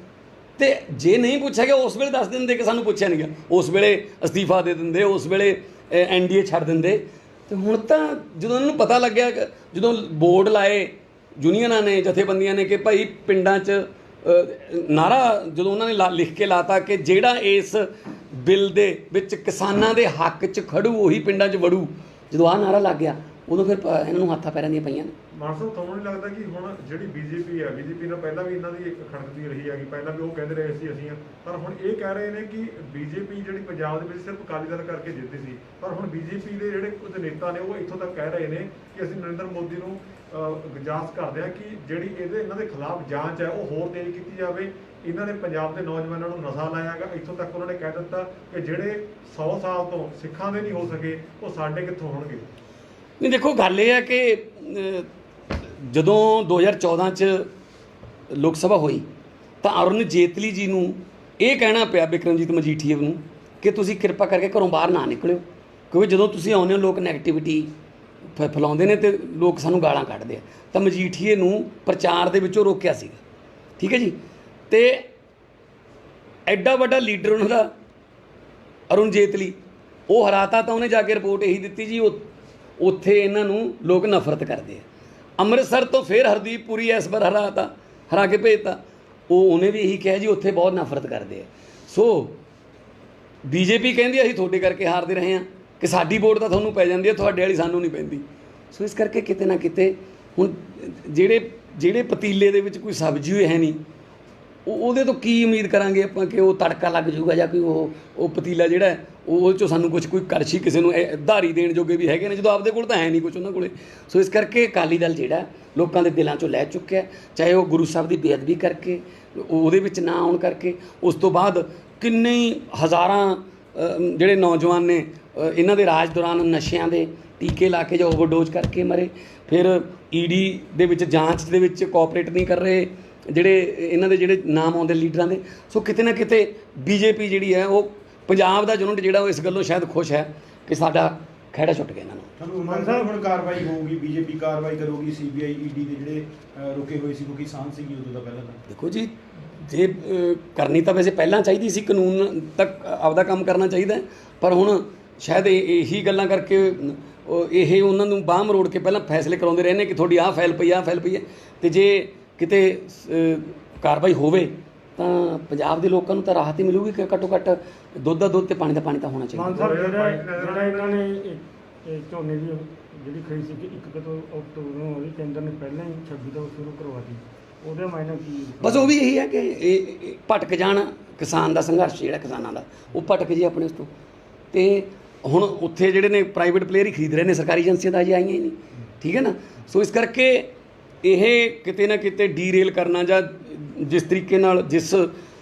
A: ਅਤੇ ਜੇ ਨਹੀਂ ਪੁੱਛਿਆ ਗਿਆ ਉਸ ਵੇਲੇ ਦੱਸ ਦਿੰਦੇ ਕਿ ਸਾਨੂੰ ਪੁੱਛਿਆ ਨਹੀਂ ਗਿਆ, ਉਸ ਵੇਲੇ ਅਸਤੀਫਾ ਦੇ ਦਿੰਦੇ, ਉਸ ਵੇਲੇ NDA ਛੱਡ ਦਿੰਦੇ। ਅਤੇ ਹੁਣ ਤਾਂ ਜਦੋਂ ਉਹਨਾਂ ਨੂੰ ਪਤਾ ਲੱਗਿਆ, ਜਦੋਂ ਬੋਰਡ ਲਾਏ ਯੂਨੀਅਨਾਂ ਨੇ, ਜਥੇਬੰਦੀਆਂ ਨੇ ਕਿ ਭਾਈ ਪਿੰਡਾਂ 'ਚ ਨਾਅਰਾ ਜਦੋਂ ਉਹਨਾਂ ਨੇ ਲਿਖ ਕੇ ਲਾਤਾ ਕਿ ਜਿਹੜਾ ਇਸ ਬਿੱਲ ਦੇ ਵਿੱਚ ਕਿਸਾਨਾਂ ਦੇ ਹੱਕ 'ਚ ਖੜੂ ਉਹੀ ਪਿੰਡਾਂ 'ਚ ਵੜੂ, ਜਦੋਂ ਆਹ ਨਾਅਰਾ ਲੱਗ ਗਿਆ, ਉਦੋਂ ਫਿਰ ਇਹਨਾਂ ਨੂੰ ਹੱਥਾਂ ਪੈਰਾਂ ਦੀਆਂ ਪਈਆਂ ਨੇ।
D: ਮਾਨ ਸਾਹਿਬ, ਤੁਹਾਨੂੰ ਨਹੀਂ ਲੱਗਦਾ ਕਿ ਹੁਣ ਜਿਹੜੀ ਬੀਜੇਪੀ ਹੈ, ਬੀਜੇਪੀ ਨਾਲ ਪਹਿਲਾਂ ਵੀ ਇਹਨਾਂ ਦੀ ਇੱਕ ਖੜਕਦੀ ਰਹੀ ਹੈਗੀ, ਪਹਿਲਾਂ ਵੀ ਉਹ ਕਹਿੰਦੇ ਰਹੇ ਸੀ ਅਸੀਂ ਹਾਂ, ਪਰ ਹੁਣ ਇਹ ਕਹਿ ਰਹੇ ਨੇ ਕਿ ਬੀਜੇਪੀ ਜਿਹੜੀ ਪੰਜਾਬ ਦੇ ਵਿੱਚ ਸਿਰਫ ਅਕਾਲੀ ਦਲ ਕਰਕੇ ਜਿੱਤੀ ਸੀ, ਪਰ ਹੁਣ ਬੀਜੇਪੀ ਦੇ ਜਿਹੜੇ ਕੁਝ ਨੇਤਾ ਨੇ ਉਹ ਇੱਥੋਂ ਤੱਕ ਕਹਿ ਰਹੇ ਨੇ ਕਿ ਅਸੀਂ ਨਰਿੰਦਰ ਮੋਦੀ ਨੂੰ ਗੁਜ਼ਾਰਿਸ਼ ਕਰਦੇ ਹਾਂ ਕਿ ਜਿਹੜੀ ਇਹਨਾਂ ਦੇ ਖਿਲਾਫ ਜਾਂਚ ਹੈ ਉਹ ਹੋਰ ਤੇਜ਼ ਕੀਤੀ ਜਾਵੇ। ਇਹਨਾਂ ਨੇ ਪੰਜਾਬ ਦੇ ਨੌਜਵਾਨਾਂ ਨੂੰ ਨਸ਼ਾ ਲਾਇਆ ਹੈਗਾ, ਇੱਥੋਂ ਤੱਕ ਉਹਨਾਂ ਨੇ ਕਹਿ ਦਿੱਤਾ ਕਿ ਜਿਹੜੇ 100 ਸਾਲ ਤੋਂ ਸਿੱਖਾਂ ਦੇ ਨਹੀਂ ਹੋ ਸਕੇ ਉਹ ਸਾਡੇ ਕਿੱਥੋਂ ਹੋਣਗੇ।
A: ਨਹੀਂ, ਦੇਖੋ ਗੱਲ ਇਹ ਹੈ ਕਿ ਜਦੋਂ 2014 'ਚ ਲੋਕ ਸਭਾ ਹੋਈ ਤਾਂ ਅਰੁਣ ਜੇਤਲੀ ਜੀ ਨੂੰ ਇਹ ਕਹਿਣਾ ਪਿਆ ਬਿਕਰਮਜੀਤ ਮਜੀਠੀਆ ਨੂੰ ਕਿ ਤੁਸੀਂ ਕਿਰਪਾ ਕਰਕੇ ਘਰੋਂ ਬਾਹਰ ਨਾ ਨਿਕਲਿਓ, ਕਿਉਂਕਿ ਜਦੋਂ ਤੁਸੀਂ ਆਉਂਦੇ ਹੋ ਲੋਕ ਨੈਗੇਟਿਵਿਟੀ ਫੈਲਾਉਂਦੇ ਨੇ ਅਤੇ ਲੋਕ ਸਾਨੂੰ ਗਾਲਾਂ ਕੱਢਦੇ ਆ। ਤਾਂ ਮਜੀਠੀਏ ਨੂੰ ਪ੍ਰਚਾਰ ਦੇ ਵਿੱਚੋਂ ਰੋਕਿਆ ਸੀਗਾ, ਠੀਕ ਹੈ ਜੀ। ਅਤੇ ਐਡਾ ਵੱਡਾ ਲੀਡਰ ਉਹਨਾਂ ਦਾ ਅਰੁਣ ਜੇਤਲੀ, ਉਹ ਹਰਾਤਾ ਤਾਂ ਉਹਨੇ ਜਾ ਕੇ ਰਿਪੋਰਟ ਇਹੀ ਦਿੱਤੀ ਜੀ ਉੱਥੇ ਇਹਨਾਂ ਨੂੰ ਲੋਕ ਨਫ਼ਰਤ ਕਰਦੇ ਆ। ਅੰਮ੍ਰਿਤਸਰ ਤੋਂ ਫਿਰ ਹਰਦੀਪ ਪੁਰੀ ਇਸ ਵਾਰ ਹਰਾ ਕੇ ਭੇਜਤਾ, ਉਹਨੇ ਵੀ ਇਹੀ ਕਿਹਾ ਜੀ ਉੱਥੇ ਬਹੁਤ ਨਫ਼ਰਤ ਕਰਦੇ ਆ। ਸੋ ਬੀਜੇਪੀ ਕਹਿੰਦੀ ਅਸੀਂ ਤੁਹਾਡੇ ਕਰਕੇ ਹਾਰਦੇ ਰਹੇ ਹਾਂ ਕਿ ਸਾਡੀ ਵੋਟ ਤਾਂ ਤੁਹਾਨੂੰ ਪੈ ਜਾਂਦੀ ਹੈ, ਤੁਹਾਡੇ ਵਾਲੀ ਸਾਨੂੰ ਨਹੀਂ ਪੈਂਦੀ। ਸੋ ਇਸ ਕਰਕੇ ਕਿਤੇ ਨਾ ਕਿਤੇ ਹੁਣ ਜਿਹੜੇ ਪਤੀਲੇ ਦੇ ਵਿੱਚ ਕੋਈ ਸਬਜ਼ੀ ਹੋਈ ਹੈ ਨਹੀਂ, ਉਹਦੇ ਤੋਂ ਕੀ ਉਮੀਦ ਕਰਾਂਗੇ ਆਪਾਂ ਕਿ ਉਹ ਤੜਕਾ ਲੱਗ ਜਾਊਗਾ, ਜਾਂ ਕੋਈ ਉਹ ਪਤੀਲਾ ਜਿਹੜਾ ਹੈ ਉਹ 'ਚੋਂ ਸਾਨੂੰ ਕੋਈ ਕੜਛੀ ਕਿਸੇ ਨੂੰ ਧਾਰੀ ਦੇਣ ਜੋਗੇ ਵੀ ਹੈਗੇ ਨੇ, ਜਦੋਂ ਆਪਦੇ ਕੋਲ ਤਾਂ ਹੈ ਨਹੀਂ ਕੁਛ ਉਹਨਾਂ ਕੋਲੇ। ਸੋ ਇਸ ਕਰਕੇ ਅਕਾਲੀ ਦਲ ਜਿਹੜਾ ਲੋਕਾਂ ਦੇ ਦਿਲਾਂ 'ਚੋਂ ਲੈ ਚੁੱਕਿਆ, ਚਾਹੇ ਉਹ ਗੁਰੂ ਸਾਹਿਬ ਦੀ ਬੇਅਦਬੀ ਕਰਕੇ, ਉਹਦੇ ਵਿੱਚ ਨਾ ਆਉਣ ਕਰਕੇ, ਉਸ ਤੋਂ ਬਾਅਦ ਕਿੰਨੇ ਹੀ ਹਜ਼ਾਰਾਂ ਜਿਹੜੇ ਨੌਜਵਾਨ ਨੇ ਇਹਨਾਂ ਦੇ ਰਾਜ ਦੌਰਾਨ ਨਸ਼ਿਆਂ ਦੇ ਟੀਕੇ ਲਾ ਕੇ ਜਾਂ ਓਵਰਡੋਜ਼ ਕਰਕੇ ਮਰੇ। ਫਿਰ ਈਡੀ ਦੇ ਵਿੱਚ ਜਾਂਚ ਦੇ ਵਿੱਚ ਕੋਆਪਰੇਟ ਨਹੀਂ ਕਰ ਰਹੇ ਜਿਹੜੇ ਇਹਨਾਂ ਦੇ ਜਿਹੜੇ ਨਾਮ ਆਉਂਦੇ ਲੀਡਰਾਂ ਦੇ। ਸੋ ਕਿਤੇ ਨਾ ਕਿਤੇ ਬੀਜੇਪੀ ਜਿਹੜੀ ਹੈ ਉਹ ਪੰਜਾਬ ਦਾ ਯੂਨਿਟ ਜਿਹੜਾ ਉਹ ਇਸ ਗੱਲੋਂ ਸ਼ਾਇਦ ਖੁਸ਼ ਹੈ ਕਿ ਸਾਡਾ ਖਹਿੜਾ ਛੁੱਟ ਗਿਆ ਇਹਨਾਂ ਨੂੰ।
E: ਤੁਹਾਨੂੰ ਮੰਨਦਾ ਹੁਣ ਕਾਰਵਾਈ ਹੋਊਗੀ, ਬੀਜੇਪੀ ਕਾਰਵਾਈ ਕਰੂਗੀ, ਸੀਬੀਆਈ ਈਡੀ ਦੇ ਜਿਹੜੇ ਰੁਕੇ ਹੋਏ ਸੀ ਕਿਉਂਕਿ ਕਿਸਾਨ ਸੀਗੀ ਉਦੋਂ ਦਾ ਪਹਿਲਾਂ ਤਾਂ।
A: ਦੇਖੋ ਜੀ, ਜੇ ਕਰਨੀ ਤਾਂ ਵੈਸੇ ਪਹਿਲਾਂ ਚਾਹੀਦੀ ਸੀ, ਕਾਨੂੰਨ ਤੱਕ ਆਪਦਾ ਕੰਮ ਕਰਨਾ ਚਾਹੀਦਾ, ਪਰ ਹੁਣ ਸ਼ਾਇਦ ਇਹੀ ਗੱਲਾਂ ਕਰਕੇ ਇਹ ਉਹਨਾਂ ਨੂੰ ਬਾਂਹ ਮਰੋੜ ਕੇ ਪਹਿਲਾਂ ਫੈਸਲੇ ਕਰਾਉਂਦੇ ਰਹੇ ਨੇ ਕਿ ਤੁਹਾਡੀ ਆਹ ਫਾਈਲ ਪਈ, ਆਹ ਫਾਈਲ ਪਈ ਹੈ। ਅਤੇ ਜੇ ਕਿਤੇ ਕਾਰਵਾਈ ਹੋਵੇ ਤਾਂ ਪੰਜਾਬ ਦੇ ਲੋਕਾਂ ਨੂੰ ਤਾਂ ਰਾਹਤ ਹੀ ਮਿਲੂਗੀ ਕਿ ਘੱਟੋ ਘੱਟ ਦੁੱਧ ਦਾ ਦੁੱਧ ਅਤੇ ਪਾਣੀ ਦਾ ਪਾਣੀ ਤਾਂ ਹੋਣਾ ਚਾਹੀਦਾ।
B: ਮਾਨ ਸਾਹਿਬ ਜਿਹੜਾ ਇਹਨਾਂ ਨੇ ਇਹ ਝੋਨੇ ਦੀ ਜਿਹੜੀ ਖਰੀਦ ਸੀ ਕਿ 1 ਅਕਤੂਬਰ ਨੂੰ ਉਹਦੀ ਕੇਂਦਰ ਨੇ ਪਹਿਲਾਂ ਹੀ 26 ਤੋਂ ਸ਼ੁਰੂ ਕਰਵਾਤੀ, ਉਹਦੇ ਮਾਇਨੇ ਕੀ?
A: ਬਸ ਉਹ ਵੀ ਇਹੀ ਹੈ ਕਿ ਇਹ ਭਟਕ ਜਾਣ ਕਿਸਾਨ ਦਾ ਸੰਘਰਸ਼ ਜਿਹੜਾ ਕਿਸਾਨਾਂ ਦਾ, ਉਹ ਭਟਕ ਜੇ ਆਪਣੇ ਉਸ ਤੋਂ। ਅਤੇ ਹੁਣ ਉੱਥੇ ਜਿਹੜੇ ਨੇ ਪ੍ਰਾਈਵੇਟ ਪਲੇਅਰ ਹੀ ਖਰੀਦ ਰਹੇ ਨੇ, ਸਰਕਾਰੀ ਏਜੰਸੀਆਂ ਤਾਂ ਅਜੇ ਆਈਆਂ ਹੀ ਨਹੀਂ, ਠੀਕ ਹੈ ਨਾ। ਸੋ ਇਸ ਕਰਕੇ ਇਹ ਕਿਤੇ ਨਾ ਕਿਤੇ ਡੀਰੇਲ ਕਰਨਾ ਜਾਂ ਜਿਸ ਤਰੀਕੇ ਨਾਲ ਜਿਸ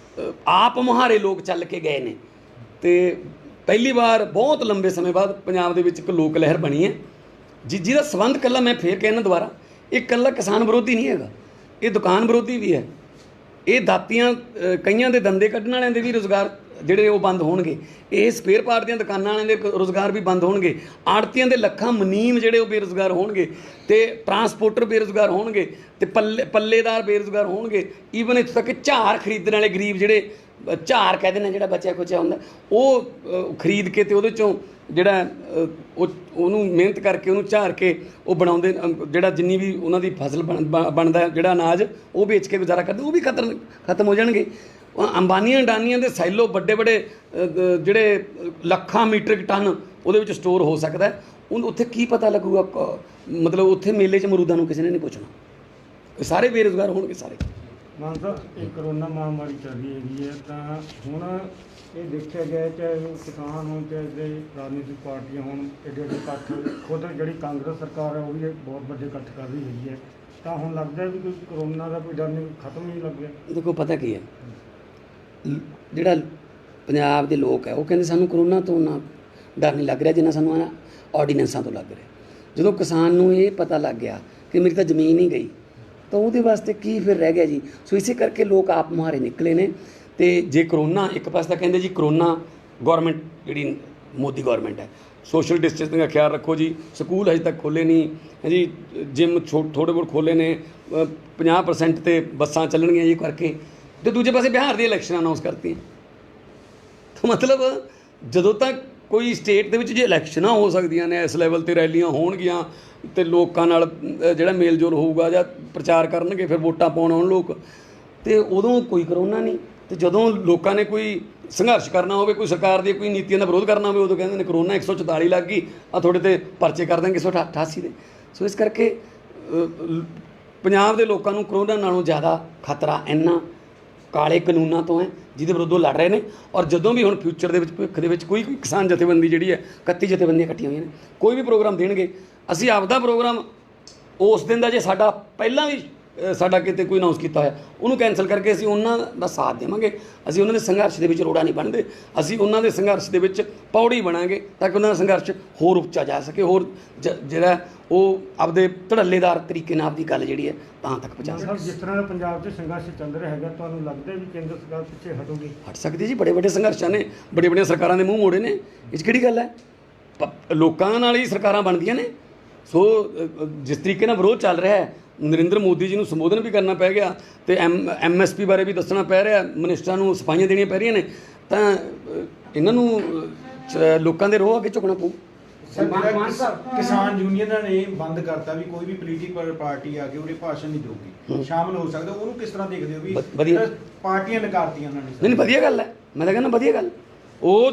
A: ਆਪ ਮੁਹਾਰੇ ਲੋਕ ਚੱਲ ਕੇ ਗਏ ਨੇ, ਅਤੇ ਪਹਿਲੀ ਵਾਰ ਬਹੁਤ ਲੰਬੇ ਸਮੇਂ ਬਾਅਦ ਪੰਜਾਬ ਦੇ ਵਿੱਚ ਇੱਕ ਲੋਕ ਲਹਿਰ ਬਣੀ ਹੈ ਜਿਹਦਾ ਸੰਬੰਧ ਇਕੱਲਾ, ਮੈਂ ਫੇਰ ਕਹਿਣਾ ਦੁਬਾਰਾ, ਇਹ ਇਕੱਲਾ ਕਿਸਾਨ ਵਿਰੋਧੀ ਨਹੀਂ ਹੈਗਾ, ਇਹ ਦੁਕਾਨ ਵਿਰੋਧੀ ਵੀ ਹੈ। ਇਹ ਦਾਤੀਆਂ ਕਈਆਂ ਦੇ ਦੰਦੇ ਕੱਢਣ ਵਾਲਿਆਂ ਦੇ ਵੀ ਰੁਜ਼ਗਾਰ ਜਿਹੜੇ ਉਹ ਬੰਦ ਹੋਣਗੇ, ਇਹ ਸਪੇਅਰ ਪਾਰਟ ਦੀਆਂ ਦੁਕਾਨਾਂ ਵਾਲਿਆਂ ਦੇ ਰੁਜ਼ਗਾਰ ਵੀ ਬੰਦ ਹੋਣਗੇ, ਆੜਤੀਆਂ ਦੇ ਲੱਖਾਂ ਮੁਨੀਮ ਜਿਹੜੇ ਉਹ ਬੇਰੁਜ਼ਗਾਰ ਹੋਣਗੇ, ਅਤੇ ਟਰਾਂਸਪੋਰਟਰ ਬੇਰੁਜ਼ਗਾਰ ਹੋਣਗੇ, ਅਤੇ ਪੱਲੇਦਾਰ ਬੇਰੁਜ਼ਗਾਰ ਹੋਣਗੇ। ਈਵਨ ਇੱਥੋਂ ਤੱਕ ਝਾਰ ਖਰੀਦਣ ਵਾਲੇ ਗਰੀਬ ਜਿਹੜੇ ਝਾਰ ਕਹਿੰਦੇ ਨੇ ਜਿਹੜਾ ਬਚਿਆ ਖੁਚਿਆ ਹੁੰਦਾ, ਉਹ ਖਰੀਦ ਕੇ ਅਤੇ ਉਹਦੇ 'ਚੋਂ ਜਿਹੜਾ ਉਹਨੂੰ ਮਿਹਨਤ ਕਰਕੇ ਉਹਨੂੰ ਝਾਰ ਕੇ ਉਹ ਬਣਾਉਂਦੇ, ਜਿਹੜਾ ਜਿੰਨੀ ਵੀ ਉਹਨਾਂ ਦੀ ਫਸਲ ਬਣਦਾ ਜਿਹੜਾ ਅਨਾਜ ਉਹ ਵੇਚ ਕੇ ਗੁਜ਼ਾਰਾ ਕਰਦੇ, ਉਹ ਵੀ ਖਤਮ ਹੋ ਜਾਣਗੇ। ਅੰਬਾਨੀਆਂ ਅਡਾਨੀਆਂ ਦੇ ਸਾਈਲੋ ਵੱਡੇ ਵੱਡੇ ਜਿਹੜੇ ਲੱਖਾਂ ਮੀਟ੍ਰਿਕ ਟਨ ਉਹਦੇ ਵਿੱਚ ਸਟੋਰ ਹੋ ਸਕਦਾ, ਉੱਥੇ ਕੀ ਪਤਾ ਲੱਗੂਗਾ? ਮਤਲਬ ਉੱਥੇ ਮੇਲੇ 'ਚ ਅਮਰੂਦਾਂ ਨੂੰ ਕਿਸੇ ਨੇ ਨਹੀਂ ਪੁੱਛਣਾ, ਸਾਰੇ ਬੇਰੁਜ਼ਗਾਰ ਹੋਣਗੇ ਸਾਰੇ।
B: ਮਾਨ ਸਾਹਿਬ, ਇਹ ਕਰੋਨਾ ਮਹਾਮਾਰੀ ਚੱਲੀ ਹੈਗੀ ਹੈ, ਤਾਂ ਹੁਣ ਇਹ ਦੇਖਿਆ ਗਿਆ ਚਾਹੇ ਉਹ ਕਿਸਾਨ ਹੋਣ ਚਾਹੇ ਰਾਜਨੀਤਿਕ ਪਾਰਟੀਆਂ ਹੋਣ, ਐਡੇ ਐਡੇ ਇਕੱਠ, ਖੁਦ ਜਿਹੜੀ ਕਾਂਗਰਸ ਸਰਕਾਰ ਹੈ ਉਹ ਵੀ ਬਹੁਤ ਵੱਡੇ ਇਕੱਠ ਕਰ ਰਹੀ ਹੈਗੀ ਹੈ, ਤਾਂ ਹੁਣ ਲੱਗਦਾ ਵੀ ਕੋਈ ਕਰੋਨਾ ਦਾ ਕੋਈ ਡਰ ਨਹੀਂ, ਖਤਮ ਨਹੀਂ ਲੱਗ ਗਿਆ?
A: ਦੇਖੋ ਪਤਾ ਕੀ ਹੈ, ਜਿਹੜਾ ਪੰਜਾਬ ਦੇ ਲੋਕ ਹੈ ਉਹ ਕਹਿੰਦੇ ਸਾਨੂੰ ਕਰੋਨਾ ਤੋਂ ਨਾ ਡਰ ਨਹੀਂ ਲੱਗ ਰਿਹਾ ਜਿੰਨਾ ਸਾਨੂੰ ਆਰਡੀਨੈਂਸਾਂ ਤੋਂ ਲੱਗ ਰਿਹਾ। ਜਦੋਂ ਕਿਸਾਨ ਨੂੰ ਇਹ ਪਤਾ ਲੱਗ ਗਿਆ ਕਿ ਮੇਰੀ ਤਾਂ ਜ਼ਮੀਨ ਹੀ ਗਈ, ਤਾਂ ਉਹਦੇ ਵਾਸਤੇ ਕੀ ਫਿਰ ਰਹਿ ਗਿਆ ਜੀ? ਸੋ ਇਸੇ ਕਰਕੇ ਲੋਕ ਆਪ ਮੁਹਾਰੇ ਨਿਕਲੇ ਨੇ। ਅਤੇ ਜੇ ਕਰੋਨਾ, ਇੱਕ ਪਾਸੇ ਤਾਂ ਕਹਿੰਦੇ ਜੀ ਕਰੋਨਾ ਗੌਰਮੈਂਟ ਜਿਹੜੀ ਮੋਦੀ ਗੌਰਮੈਂਟ ਹੈ, ਸੋਸ਼ਲ ਡਿਸਟੈਂਸਿੰਗ ਦਾ ਖਿਆਲ ਰੱਖੋ ਜੀ, ਸਕੂਲ ਹਜੇ ਤੱਕ ਖੋਲ੍ਹੇ ਨਹੀਂ ਹੈ ਜੀ, ਜਿਮ ਥੋੜ੍ਹੇ ਬਹੁਤ ਖੋਲ੍ਹੇ ਨੇ, 50% 'ਤੇ ਬੱਸਾਂ ਚੱਲਣਗੀਆਂ ਜੀ ਕਰਕੇ, ਅਤੇ ਦੂਜੇ ਪਾਸੇ ਬਿਹਾਰ ਦੀ ਇਲੈਕਸ਼ਨ ਅਨਾਊਂਸ ਕਰਤੀਆਂ। ਤਾਂ ਮਤਲਬ ਜਦੋਂ ਤੱਕ ਕੋਈ ਸਟੇਟ ਦੇ ਵਿੱਚ ਜੇ ਇਲੈਕਸ਼ਨਾਂ ਹੋ ਸਕਦੀਆਂ ਨੇ, ਇਸ ਲੈਵਲ 'ਤੇ ਰੈਲੀਆਂ ਹੋਣਗੀਆਂ ਅਤੇ ਲੋਕਾਂ ਨਾਲ ਜਿਹੜਾ ਮੇਲ ਜੋਲ ਹੋਊਗਾ ਜਾਂ ਪ੍ਰਚਾਰ ਕਰਨਗੇ, ਫਿਰ ਵੋਟਾਂ ਪਾਉਣ ਆਉਣ ਲੋਕ, ਅਤੇ ਉਦੋਂ ਕੋਈ ਕਰੋਨਾ ਨਹੀਂ। ਅਤੇ ਜਦੋਂ ਲੋਕਾਂ ਨੇ ਕੋਈ ਸੰਘਰਸ਼ ਕਰਨਾ ਹੋਵੇ, ਕੋਈ ਸਰਕਾਰ ਦੀਆਂ ਕੋਈ ਨੀਤੀਆਂ ਦਾ ਵਿਰੋਧ ਕਰਨਾ ਹੋਵੇ, ਉਦੋਂ ਕਹਿੰਦੇ ਨੇ ਕਰੋਨਾ 144 ਲੱਗ ਗਈ, ਆ ਤੁਹਾਡੇ 'ਤੇ ਪਰਚੇ ਕਰ ਦਾਂਗੇ 188 ਦੇ। ਸੋ ਇਸ ਕਰਕੇ ਪੰਜਾਬ ਦੇ ਲੋਕਾਂ ਨੂੰ ਕਰੋਨਾ ਨਾਲੋਂ ਜ਼ਿਆਦਾ ਖਤਰਾ ਇਹਨਾਂ ਕਾਲੇ ਕਾਨੂੰਨਾਂ ਤੋਂ ਹੈ ਜਿਹਦੇ ਵਿਰੁੱਧ ਉਹ ਲੜ ਰਹੇ ਨੇ। ਔਰ ਜਦੋਂ ਵੀ ਹੁਣ ਫਿਊਚਰ ਦੇ ਵਿੱਚ ਭਵਿੱਖ ਦੇ ਵਿੱਚ ਕੋਈ ਕਿਸਾਨ ਜਥੇਬੰਦੀ ਜਿਹੜੀ ਹੈ, 31 ਜਥੇਬੰਦੀਆਂ ਇਕੱਠੀਆਂ ਹੋਈਆਂ ਨੇ, ਕੋਈ ਵੀ ਪ੍ਰੋਗਰਾਮ ਦੇਣਗੇ, ਅਸੀਂ ਆਪਦਾ ਪ੍ਰੋਗਰਾਮ ਉਸ ਦਿਨ ਦਾ ਜੇ ਸਾਡਾ ਪਹਿਲਾਂ ਵੀ ਸਾਡਾ ਕਿਤੇ ਕੋਈ ਅਨਾਊਂਸ ਕੀਤਾ ਹੋਇਆ ਉਹਨੂੰ ਕੈਂਸਲ ਕਰਕੇ ਅਸੀਂ ਉਹਨਾਂ ਦਾ ਸਾਥ ਦੇਵਾਂਗੇ। ਅਸੀਂ ਉਹਨਾਂ ਦੇ ਸੰਘਰਸ਼ ਦੇ ਵਿੱਚ ਰੋੜਾ ਨਹੀਂ ਬਣਦੇ, ਅਸੀਂ ਉਹਨਾਂ ਦੇ ਸੰਘਰਸ਼ ਦੇ ਵਿੱਚ ਪੌੜੀ ਬਣਾਂਗੇ ਤਾਂ ਕਿ ਉਹਨਾਂ ਦਾ ਸੰਘਰਸ਼ ਹੋਰ ਉੱਚਾ ਜਾ ਸਕੇ, ਹੋਰ ਜਿਹੜਾ ਉਹ ਆਪਦੇ ਧੜੱਲੇਦਾਰ ਤਰੀਕੇ ਨਾਲ ਆਪਦੀ ਗੱਲ ਜਿਹੜੀ ਹੈ ਤਾਂ ਤੱਕ ਪਹੁੰਚਾ ਸਕੇ।
B: ਜਿਸ ਤਰ੍ਹਾਂ ਦਾ ਪੰਜਾਬ 'ਚ ਸੰਘਰਸ਼ ਚੱਲ ਰਿਹਾ ਹੈਗਾ, ਤੁਹਾਨੂੰ ਲੱਗਦਾ ਵੀ ਕੇਂਦਰ ਸਰਕਾਰ ਪਿੱਛੇ ਹਟੂਗੀ?
A: ਹਟ ਸਕਦੀ ਜੀ, ਬੜੇ ਵੱਡੇ ਸੰਘਰਸ਼ਾਂ ਨੇ, ਬੜੇ ਵੱਡੀਆਂ ਸਰਕਾਰਾਂ ਦੇ ਮੂੰਹ ਮੋੜੇ ਨੇ, ਇਹ 'ਚ ਕਿਹੜੀ ਗੱਲ ਹੈ? ਲੋਕਾਂ ਨਾਲ ਹੀ ਸਰਕਾਰਾਂ ਬਣਦੀਆਂ ਨੇ। ਸੋ ਜਿਸ ਤਰੀਕੇ ਨਾਲ ਵਿਰੋਧ ਚੱਲ ਰਿਹਾ ਹੈ, ਨਰਿੰਦਰ ਮੋਦੀ ਜੀ ਨੂੰ ਸੰਬੋਧਨ ਵੀ ਕਰਨਾ ਪੈ ਗਿਆ ਅਤੇ MSP ਬਾਰੇ ਵੀ ਦੱਸਣਾ ਪੈ ਰਿਹਾ, ਮਿਨਿਸਟਰਾਂ ਨੂੰ ਸਫਾਈਆਂ ਦੇਣੀਆਂ ਪੈ ਰਹੀਆਂ ਨੇ, ਤਾਂ ਇਹਨਾਂ ਨੂੰ ਲੋਕਾਂ ਦੇ ਰੋਹ ਅੱਗੇ ਝੁਕਣਾ ਪਊ।
E: ਕਿਸਾਨ ਯੂਨੀਅਨਾਂ ਨੇ ਬੰਦ ਕਰਤਾ ਵੀ ਕੋਈ ਵੀ ਪੋਲੀਟੀਕਲ ਪਾਰਟੀ ਆ ਕੇ ਉਹਦੇ ਭਾਸ਼ਣ ਨਹੀਂ ਦੇਊਗੀ, ਸ਼ਾਮਲ ਹੋ ਸਕਦਾ, ਉਹਨੂੰ ਕਿਸ ਤਰ੍ਹਾਂ ਦੇਖਦੇ ਹੋ? ਵੀ
A: ਵਧੀਆ
E: ਪਾਰਟੀਆਂ ਨਕਾਰਤੀਆਂ ਉਹਨਾਂ ਨੇ।
A: ਨਹੀਂ, ਵਧੀਆ ਗੱਲ ਹੈ, ਮੈਂ ਤਾਂ ਕਹਿੰਦਾ ਵਧੀਆ ਗੱਲ। ਉਹ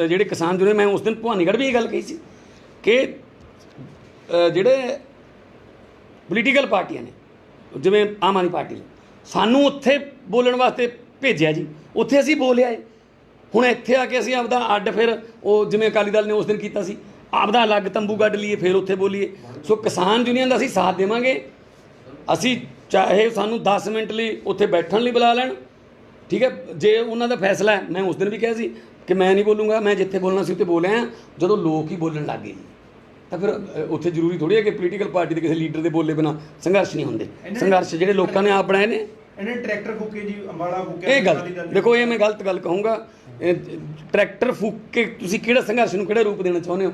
A: ਜਿਹੜੇ ਕਿਸਾਨ ਯੂਨੀਅਨ, ਮੈਂ ਉਸ ਦਿਨ ਭਵਾਨੀਗੜ੍ਹ ਵੀ ਇਹ ਗੱਲ ਕਹੀ ਸੀ ਕਿ ਜਿਹੜੇ ਪੋਲੀਟੀਕਲ ਪਾਰਟੀਆਂ ਨੇ, ਜਿਵੇਂ ਆਮ ਆਦਮੀ ਪਾਰਟੀ ਨੇ, ਸਾਨੂੰ ਉੱਥੇ ਬੋਲਣ ਵਾਸਤੇ ਭੇਜਿਆ ਜੀ, ਉੱਥੇ ਅਸੀਂ ਬੋਲਿਆ ਏ। ਹੁਣ ਇੱਥੇ ਆ ਕੇ ਅਸੀਂ ਆਪਦਾ ਅੱਡ, ਫਿਰ ਉਹ ਜਿਵੇਂ ਅਕਾਲੀ ਦਲ ਨੇ ਉਸ ਦਿਨ ਕੀਤਾ ਸੀ, ਆਪਦਾ ਅਲੱਗ ਤੰਬੂ ਗੱਡ ਲਈਏ, ਫਿਰ ਉੱਥੇ ਬੋਲੀਏ। ਸੋ ਕਿਸਾਨ ਯੂਨੀਅਨ ਦਾ ਅਸੀਂ ਸਾਥ ਦੇਵਾਂਗੇ। ਅਸੀਂ ਚਾਹੇ ਸਾਨੂੰ 10 ਮਿੰਟ ਲਈ ਉੱਥੇ ਬੈਠਣ ਲਈ ਬੁਲਾ ਲੈਣ, ਠੀਕ ਹੈ, ਜੇ ਉਹਨਾਂ ਦਾ ਫੈਸਲਾ ਹੈ। ਮੈਂ ਉਸ ਦਿਨ ਵੀ ਕਿਹਾ ਸੀ ਕਿ ਮੈਂ ਨਹੀਂ ਬੋਲੂੰਗਾ, ਮੈਂ ਜਿੱਥੇ ਬੋਲਣਾ ਸੀ ਉੱਥੇ ਬੋਲਿਆ। ਜਦੋਂ ਲੋਕ ਹੀ ਬੋਲਣ ਲੱਗ ਗਏ ਜੀ ਤਾਂ ਫਿਰ ਉੱਥੇ ਜ਼ਰੂਰੀ ਥੋੜ੍ਹੀ ਹੈ ਕਿ ਪੋਲੀਟੀਕਲ ਪਾਰਟੀ ਦੇ ਕਿਸੇ ਲੀਡਰ ਦੇ ਬੋਲੇ ਬਿਨਾਂ ਸੰਘਰਸ਼ ਨਹੀਂ ਹੁੰਦੇ। ਸੰਘਰਸ਼ ਜਿਹੜੇ ਲੋਕਾਂ ਨੇ ਆਪ ਬਣਾਏ ਨੇ।
E: ਇਹਨੇ ਟਰੈਕਟਰ ਫੂਕੇ ਜੀ, ਅੰਬਾਲਾ ਫੂਕਿਆ।
A: ਇਹ ਗੱਲ ਦੇਖੋ, ਇਹ ਮੈਂ ਗਲਤ ਗੱਲ ਕਹੂੰਗਾ। ਟਰੈਕਟਰ ਫੂਕ ਕੇ ਤੁਸੀਂ ਕਿਹੜਾ ਸੰਘਰਸ਼ ਨੂੰ ਕਿਹੜਾ ਰੂਪ ਦੇਣਾ ਚਾਹੁੰਦੇ ਹੋ?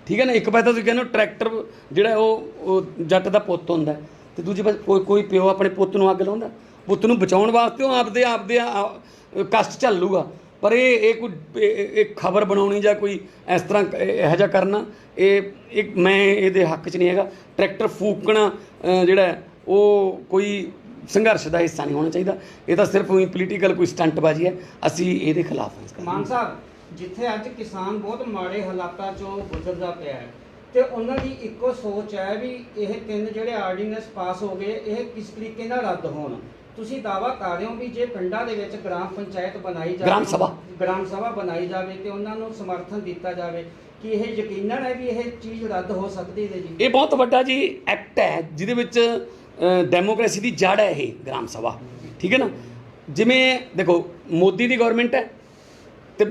A: ਠੀਕ ਹੈ ਨਾ। ਇੱਕ ਪਾਸੇ ਤੁਸੀਂ ਕਹਿੰਦੇ ਹੋ ਟਰੈਕਟਰ ਜਿਹੜਾ ਉਹ ਜੱਟ ਦਾ ਪੁੱਤ ਹੁੰਦਾ, ਅਤੇ ਦੂਜੇ ਪਾਸੇ ਕੋਈ ਪਿਓ ਆਪਣੇ ਪੁੱਤ ਨੂੰ ਅੱਗ ਲਾਉਂਦਾ। ਪੁੱਤ ਨੂੰ ਬਚਾਉਣ ਵਾਸਤੇ ਉਹ ਆਪਦੇ ਕਸ਼ਟ ਝੱਲ ਲੂਗਾ, ਪਰ ਇਹ ਕੋਈ ਖਬਰ ਬਣਾਉਣੀ ਜਾਂ ਕੋਈ ਇਸ ਤਰ੍ਹਾਂ ਇਹੋ ਜਿਹਾ ਕਰਨਾ, ਇਹ ਮੈਂ ਇਹਦੇ ਹੱਕ 'ਚ ਨਹੀਂ ਹੈਗਾ। ਟਰੈਕਟਰ ਫੂਕਣਾ ਜਿਹੜਾ ਉਹ ਕੋਈ ਸੰਘਰਸ਼ ਦਾ ਹਿੱਸਾ ਨਹੀਂ ਹੋਣਾ ਚਾਹੀਦਾ। ਇਹ ਤਾਂ ਸਿਰਫ ਉਹੀ ਪੋਲੀਟੀਕਲ ਕੋਈ ਸਟੰਟਬਾਜ਼ੀ ਹੈ। ਅਸੀਂ ਇਹਦੇ ਖਿਲਾਫ ਹਾਂ।
F: ਮਾਨ ਸਾਹਿਬ, ਜਿੱਥੇ ਅੱਜ ਕਿਸਾਨ ਬਹੁਤ ਮਾੜੇ ਹਾਲਾਤਾਂ 'ਚੋਂ ਗੁਜ਼ਰਦਾ ਪਿਆ ਹੈ ਤੇ ਉਹਨਾਂ ਦੀ ਇੱਕੋ ਸੋਚ ਹੈ ਵੀ ਇਹ 3 ਜਿਹੜੇ ਆਰਡੀਨੈਂਸ ਪਾਸ ਹੋ ਗਏ ਇਹ ਕਿਸ ਤਰੀਕੇ ਨਾਲ ਰੱਦ ਹੋਣ। ਤੁਸੀਂ ਦਾਅਵਾ ਕਰ ਰਹੇ ਹੋ ਵੀ ਜੇ ਪਿੰਡਾਂ ਦੇ ਵਿੱਚ ਗ੍ਰਾਮ ਪੰਚਾਇਤ ਬਣਾਈ ਜਾਵੇ, ਗ੍ਰਾਮ ਸਭਾ ਬਣਾਈ ਜਾਵੇ ਤੇ ਉਹਨਾਂ ਨੂੰ ਸਮਰਥਨ ਦਿੱਤਾ ਜਾਵੇ, ਕਿ ਇਹ ਯਕੀਨਨ ਹੈ ਵੀ ਇਹ ਚੀਜ਼ ਰੱਦ ਹੋ ਸਕਦੀ ਹੈ ਜੀ?
A: ਇਹ ਬਹੁਤ ਵੱਡਾ ਜੀ ਐਕਟ ਹੈ ਜਿਹਦੇ ਵਿੱਚ ਡੈਮੋਕ੍ਰੇਸੀ ਦੀ ਜੜ ਹੈ ਇਹ ਗ੍ਰਾਮ ਸਭਾ। ਠੀਕ ਹੈ ਨਾ। ਜਿਵੇਂ ਦੇਖੋ ਮੋਦੀ ਦੀ ਗਵਰਨਮੈਂਟ ਹੈ ਤੇ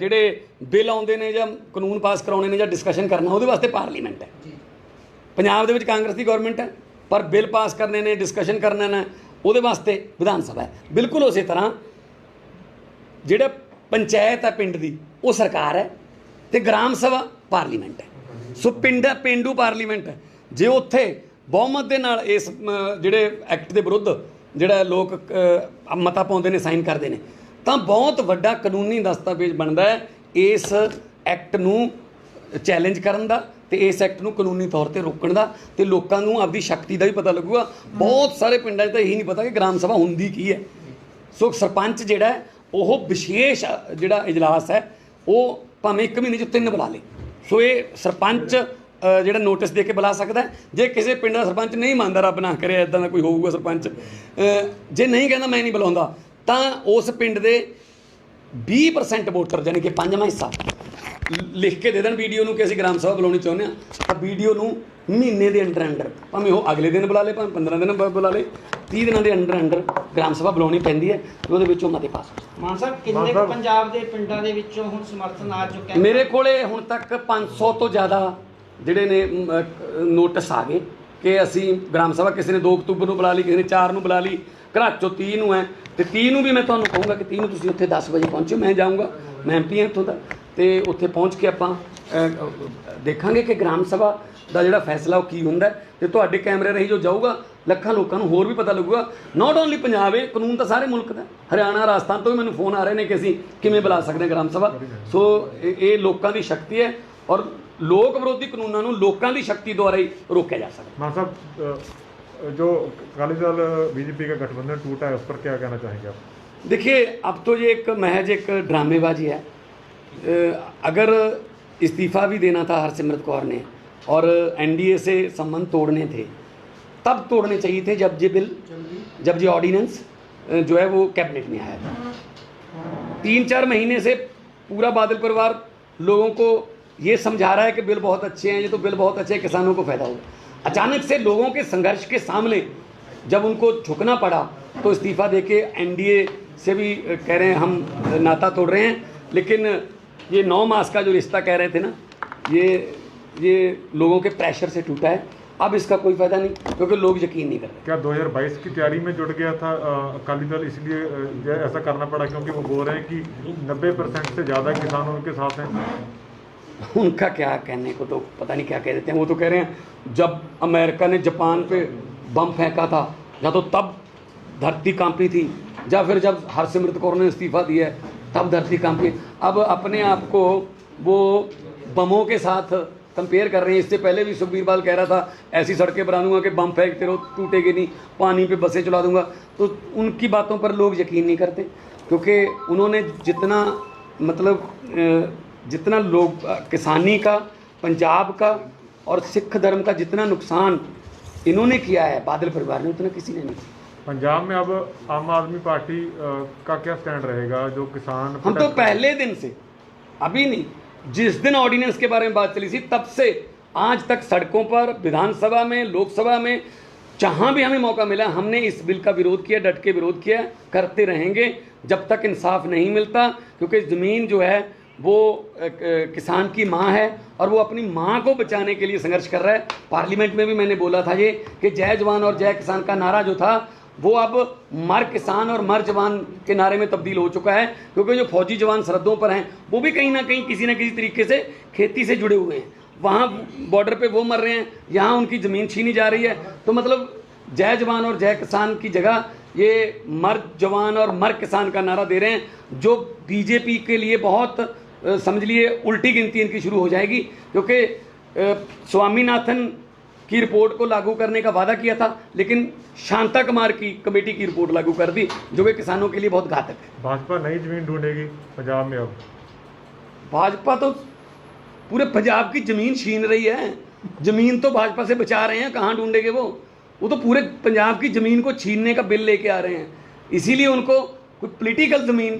A: ਜਿਹੜੇ ਬਿੱਲ ਆਉਂਦੇ ਨੇ ਜਾਂ ਕਾਨੂੰਨ ਪਾਸ ਕਰਾਉਣੇ ਨੇ ਜਾਂ ਡਿਸਕਸ਼ਨ ਕਰਨਾ ਉਹਦੇ ਵਾਸਤੇ ਪਾਰਲੀਮੈਂਟ ਹੈ। ਪੰਜਾਬ ਦੇ ਵਿੱਚ ਕਾਂਗਰਸ ਦੀ ਗਵਰਨਮੈਂਟ ਹੈ, ਪਰ ਬਿੱਲ ਪਾਸ ਕਰਨੇ ਨੇ, ਡਿਸਕਸ਼ਨ ਕਰਨਾ ਨੇ, ਉਹਦੇ ਵਾਸਤੇ ਵਿਧਾਨ ਸਭਾ ਹੈ। ਬਿਲਕੁਲ ਉਸੇ ਤਰ੍ਹਾਂ ਜਿਹੜਾ ਪੰਚਾਇਤ ਹੈ ਪਿੰਡ ਦੀ ਉਹ ਸਰਕਾਰ ਹੈ ਤੇ ਗ੍ਰਾਮ ਸਭਾ ਪਾਰਲੀਮੈਂਟ ਹੈ। ਸੋ ਪੇਂਡੂ ਪਾਰਲੀਮੈਂਟ ਹੈ। ਜੇ ਉੱਥੇ ਬਹੁਮਤ ਦੇ ਨਾਲ ਇਸ ਜਿਹੜੇ ਐਕਟ ਦੇ ਵਿਰੁੱਧ ਜਿਹੜਾ ਲੋਕ ਮਤਾ ਪਾਉਂਦੇ ਨੇ, ਸਾਈਨ ਕਰਦੇ ਨੇ, ਤਾਂ ਬਹੁਤ ਵੱਡਾ ਕਾਨੂੰਨੀ ਦਸਤਾਵੇਜ਼ ਬਣਦਾ ਹੈ ਇਸ ਐਕਟ ਨੂੰ ਚੈਲੰਜ ਕਰਨ ਦਾ ਤੇ ਇਸ ਐਕਟ ਨੂੰ ਕਾਨੂੰਨੀ ਤੌਰ ਤੇ ਰੋਕਣ ਦਾ, ਤੇ ਲੋਕਾਂ ਨੂੰ ਆਪਦੀ ਸ਼ਕਤੀ ਦਾ ਵੀ ਪਤਾ ਲੱਗੂਗਾ। ਬਹੁਤ ਸਾਰੇ ਪਿੰਡਾਂ 'ਚ ਤਾਂ ਇਹੀ ਨਹੀਂ ਪਤਾ ਕਿ ਗ੍ਰਾਮ ਸਭਾ ਹੁੰਦੀ ਕੀ ਹੈ। ਸੋ ਸਰਪੰਚ ਜਿਹੜਾ ਉਹ ਵਿਸ਼ੇਸ਼ ਜਿਹੜਾ ਇਜਲਾਸ ਹੈ ਉਹ ਭਾਵੇਂ 1 ਮਹੀਨੇ 'ਚ 3 ਬੁਲਾ ਲੇ। ਸੋ ਇਹ ਸਰਪੰਚ ਜਿਹੜਾ ਨੋਟਿਸ ਦੇ ਕੇ ਬੁਲਾ ਸਕਦਾ। ਜੇ ਕਿਸੇ ਪਿੰਡ ਦਾ ਸਰਪੰਚ ਨਹੀਂ ਮੰਨਦਾ, ਰੱਬ ਨਾ ਕਰੇ ਇੱਦਾਂ ਦਾ ਕੋਈ ਹੋਊਗਾ ਸਰਪੰਚ, ਜੇ ਨਹੀਂ ਕਹਿੰਦਾ ਮੈਂ ਨਹੀਂ ਬੁਲਾਉਂਦਾ, ਤਾਂ ਉਸ ਪਿੰਡ ਦੇ 20% ਵੋਟਰ ਯਾਨੀ ਕਿ 5ਵਾਂ ਹਿੱਸਾ ਲਿਖ ਕੇ ਦੇ ਦੇਣ ਵੀਡੀਓ ਨੂੰ ਕਿ ਅਸੀਂ ਗ੍ਰਾਮ ਸਭਾ ਬੁਲਾਉਣੀ ਚਾਹੁੰਦੇ ਹਾਂ। ਤਾਂ ਵੀਡੀਓ ਨੂੰ ਮਹੀਨੇ ਦੇ ਅੰਡਰ ਭਾਵੇਂ ਉਹ ਅਗਲੇ ਦਿਨ ਬੁਲਾ ਲੇ, ਭਾਵੇਂ 15 ਦਿਨ ਬੁਲਾ ਲੇ, 30 ਦਿਨਾਂ ਦੇ ਅੰਡਰ ਗ੍ਰਾਮ ਸਭਾ ਬੁਲਾਉਣੀ ਪੈਂਦੀ ਹੈ। ਉਹਦੇ ਵਿੱਚੋਂ ਮਤੇ ਪਾਸ ਹੋ।
F: ਮਾਨ ਸਾਹਿਬ, ਕਿੰਨੇ ਕੁ ਪੰਜਾਬ ਦੇ ਪਿੰਡਾਂ ਦੇ ਵਿੱਚੋਂ ਹੁਣ ਸਮਰਥਨ ਆ ਚੁੱਕਿਆ?
A: ਮੇਰੇ ਕੋਲੇ ਹੁਣ ਤੱਕ 500 ਤੋਂ ਜ਼ਿਆਦਾ ਜਿਹੜੇ ਨੇ ਨੋਟਿਸ ਆ ਗਏ ਕਿ ਅਸੀਂ ਗ੍ਰਾਮ ਸਭਾ, ਕਿਸੇ ਨੇ 2 ਅਕਤੂਬਰ ਨੂੰ ਬੁਲਾ ਲਈ, ਕਿਸੇ ਨੇ 4 ਨੂੰ ਬੁਲਾ ਲਈ, ਘਰਾਚੋਂ 30 ਨੂੰ ਹੈ। ਤੇ 30 ਨੂੰ ਵੀ ਮੈਂ ਤੁਹਾਨੂੰ ਕਹੂੰਗਾ ਕਿ 30 ਨੂੰ ਤੁਸੀਂ ਉੱਥੇ 10 ਵਜੇ ਪਹੁੰਚੋ। ਮੈਂ ਜਾਊਂਗਾ, ਮੈਂ MP ਹਾਂ ਇੱਥੋਂ ਦਾ, ਤੇ ਉੱਥੇ ਪਹੁੰਚ ਕੇ ਆਪਾਂ ਦੇਖਾਂਗੇ ਕਿ ਗ੍ਰਾਮ ਸਭਾ ਦਾ ਜਿਹੜਾ ਫੈਸਲਾ ਉਹ ਕੀ ਹੁੰਦਾ। ਤੇ ਤੁਹਾਡੇ ਕੈਮਰੇ ਰਹੀ ਜੋ ਜਾਊਗਾ, ਲੱਖਾਂ ਲੋਕਾਂ ਨੂੰ ਹੋਰ ਵੀ ਪਤਾ ਲੱਗੂਗਾ। ਨਾਟ ਓਨਲੀ ਪੰਜਾਬ, ਇਹ ਕਾਨੂੰਨ ਤਾਂ ਸਾਰੇ ਮੁਲਕ ਦਾ। ਹਰਿਆਣਾ, ਰਾਜਸਥਾਨ ਤੋਂ ਵੀ ਮੈਨੂੰ ਫੋਨ ਆ ਰਹੇ ਨੇ ਕਿ ਅਸੀਂ ਕਿਵੇਂ ਬੁਲਾ ਸਕਦੇ ਹਾਂ ਗ੍ਰਾਮ ਸਭਾ। ਸੋ ਇਹ ਲੋਕਾਂ ਦੀ ਸ਼ਕਤੀ ਹੈ ਔਰ ਲੋਕ ਵਿਰੋਧੀ ਕਾਨੂੰਨਾਂ ਨੂੰ ਲੋਕਾਂ ਦੀ ਸ਼ਕਤੀ ਦੁਆਰਾ ही रोका जा सकता है।
D: मान साहब, जो अकाली दल बीजेपी का गठबंधन टूटा है उस पर क्या कहना चाहेंगे आप?
A: देखिए, अब तो ये एक महज एक ड्रामेबाजी है। अगर इस्तीफ़ा भी देना था हरसिमरत कौर ने और NDA से संबंध तोड़ने थे, तब तोड़ने चाहिए थे जब ये बिल, जब ये ऑर्डिनेंस जो है वो कैबिनेट में आया था। 3-4 महीने से पूरा बादल परिवार लोगों को ये समझा रहा है कि बिल बहुत अच्छे हैं, ये तो बिल बहुत अच्छे हैं, किसानों को फ़ायदा होगा। अचानक से लोगों के संघर्ष के सामने जब उनको झुकना पड़ा तो इस्तीफ़ा देके NDA से भी कह रहे हैं हम नाता तोड़ रहे हैं। लेकिन ये 9 मास का जो रिश्ता कह रहे थे ना, ये लोगों के प्रेशर से टूटा है। अब इसका कोई फ़ायदा नहीं क्योंकि लोग यकीन नहीं कर रहे।
D: क्या 2022 की तैयारी में जुट गया था अकाली दल, इसलिए ऐसा करना पड़ा क्योंकि वो बोल रहे हैं कि 90% से ज़्यादा किसान उनके साथ हैं?
A: उनका क्या कहने को, तो पता नहीं क्या कह देते हैं। वो तो कह रहे हैं जब अमेरिका ने जापान पे बम फेंका था या तो तब धरती कांपी थी, या फिर जब हरसिमरत कौर ने इस्तीफ़ा दिया है तब धरती कांपी। अब अपने आप को वो बमों के साथ कंपेयर कर रहे हैं। इससे पहले भी सुखबीर बादल कह रहा था ऐसी सड़कें बना दूंगा कि बम फेंकते रहो टूटेगी नहीं, पानी पे बसें चला दूंगा। तो उनकी बातों पर लोग यकीन नहीं करते क्योंकि उन्होंने जितना मतलब जितना लोग किसानी का, पंजाब का और सिख धर्म का जितना नुकसान इन्होंने किया है बादल परिवार ने, उतना किसी ने नहीं किया।
D: पंजाब में अब आम आदमी पार्टी का क्या स्टैंड रहेगा? जो किसान,
A: हम तो पहले दिन से, अभी नहीं, जिस दिन ऑर्डिनेंस के बारे में बात चली थी तब से आज तक सड़कों पर, विधानसभा में, लोकसभा में जहाँ भी हमें मौका मिला हमने इस बिल का विरोध किया, डट के विरोध किया, करते रहेंगे जब तक इंसाफ नहीं मिलता, क्योंकि ज़मीन जो है वो किसान की माँ है और वो अपनी माँ को बचाने के लिए संघर्ष कर रहा है। पार्लियामेंट में भी मैंने बोला था ये कि जय जवान और जय किसान का नारा जो था वो अब मर किसान और मर जवान के नारे में तब्दील हो चुका है, क्योंकि जो फौजी जवान सरहदों पर हैं वो भी कहीं ना कहीं किसी न किसी तरीके से खेती से जुड़े हुए हैं। वहाँ बॉर्डर पे वो मर रहे हैं, यहाँ उनकी ज़मीन छीनी जा रही है। तो मतलब जय जवान और जय किसान की जगह ये मर जवान और मर किसान का नारा दे रहे हैं, जो बीजेपी के लिए बहुत समझ लिए उल्टी गिनती इनकी शुरू हो जाएगी, क्योंकि स्वामीनाथन की रिपोर्ट को लागू करने का वादा किया था लेकिन शांता कुमार की कमेटी की रिपोर्ट लागू कर दी, जो कि किसानों के लिए बहुत घातक है।
D: भाजपा नई जमीन ढूंढेगी पंजाब में अब?
A: भाजपा तो पूरे पंजाब की ज़मीन छीन रही है, ज़मीन तो भाजपा से बचा रहे हैं, कहाँ ढूंढेंगे वो तो पूरे पंजाब की ज़मीन को छीनने का बिल लेके आ रहे हैं। इसीलिए उनको कोई पॉलिटिकल ज़मीन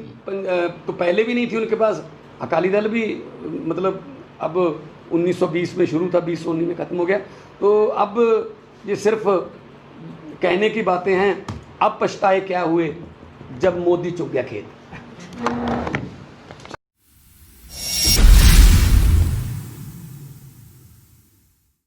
A: तो पहले भी नहीं थी उनके पास। अकाली दल भी मतलब अब 1920 में शुरू था, 2019 में ख़त्म हो गया। तो अब ये सिर्फ कहने की बातें हैं। अब पछताए क्या हुए जब मोदी चुग गया खेत।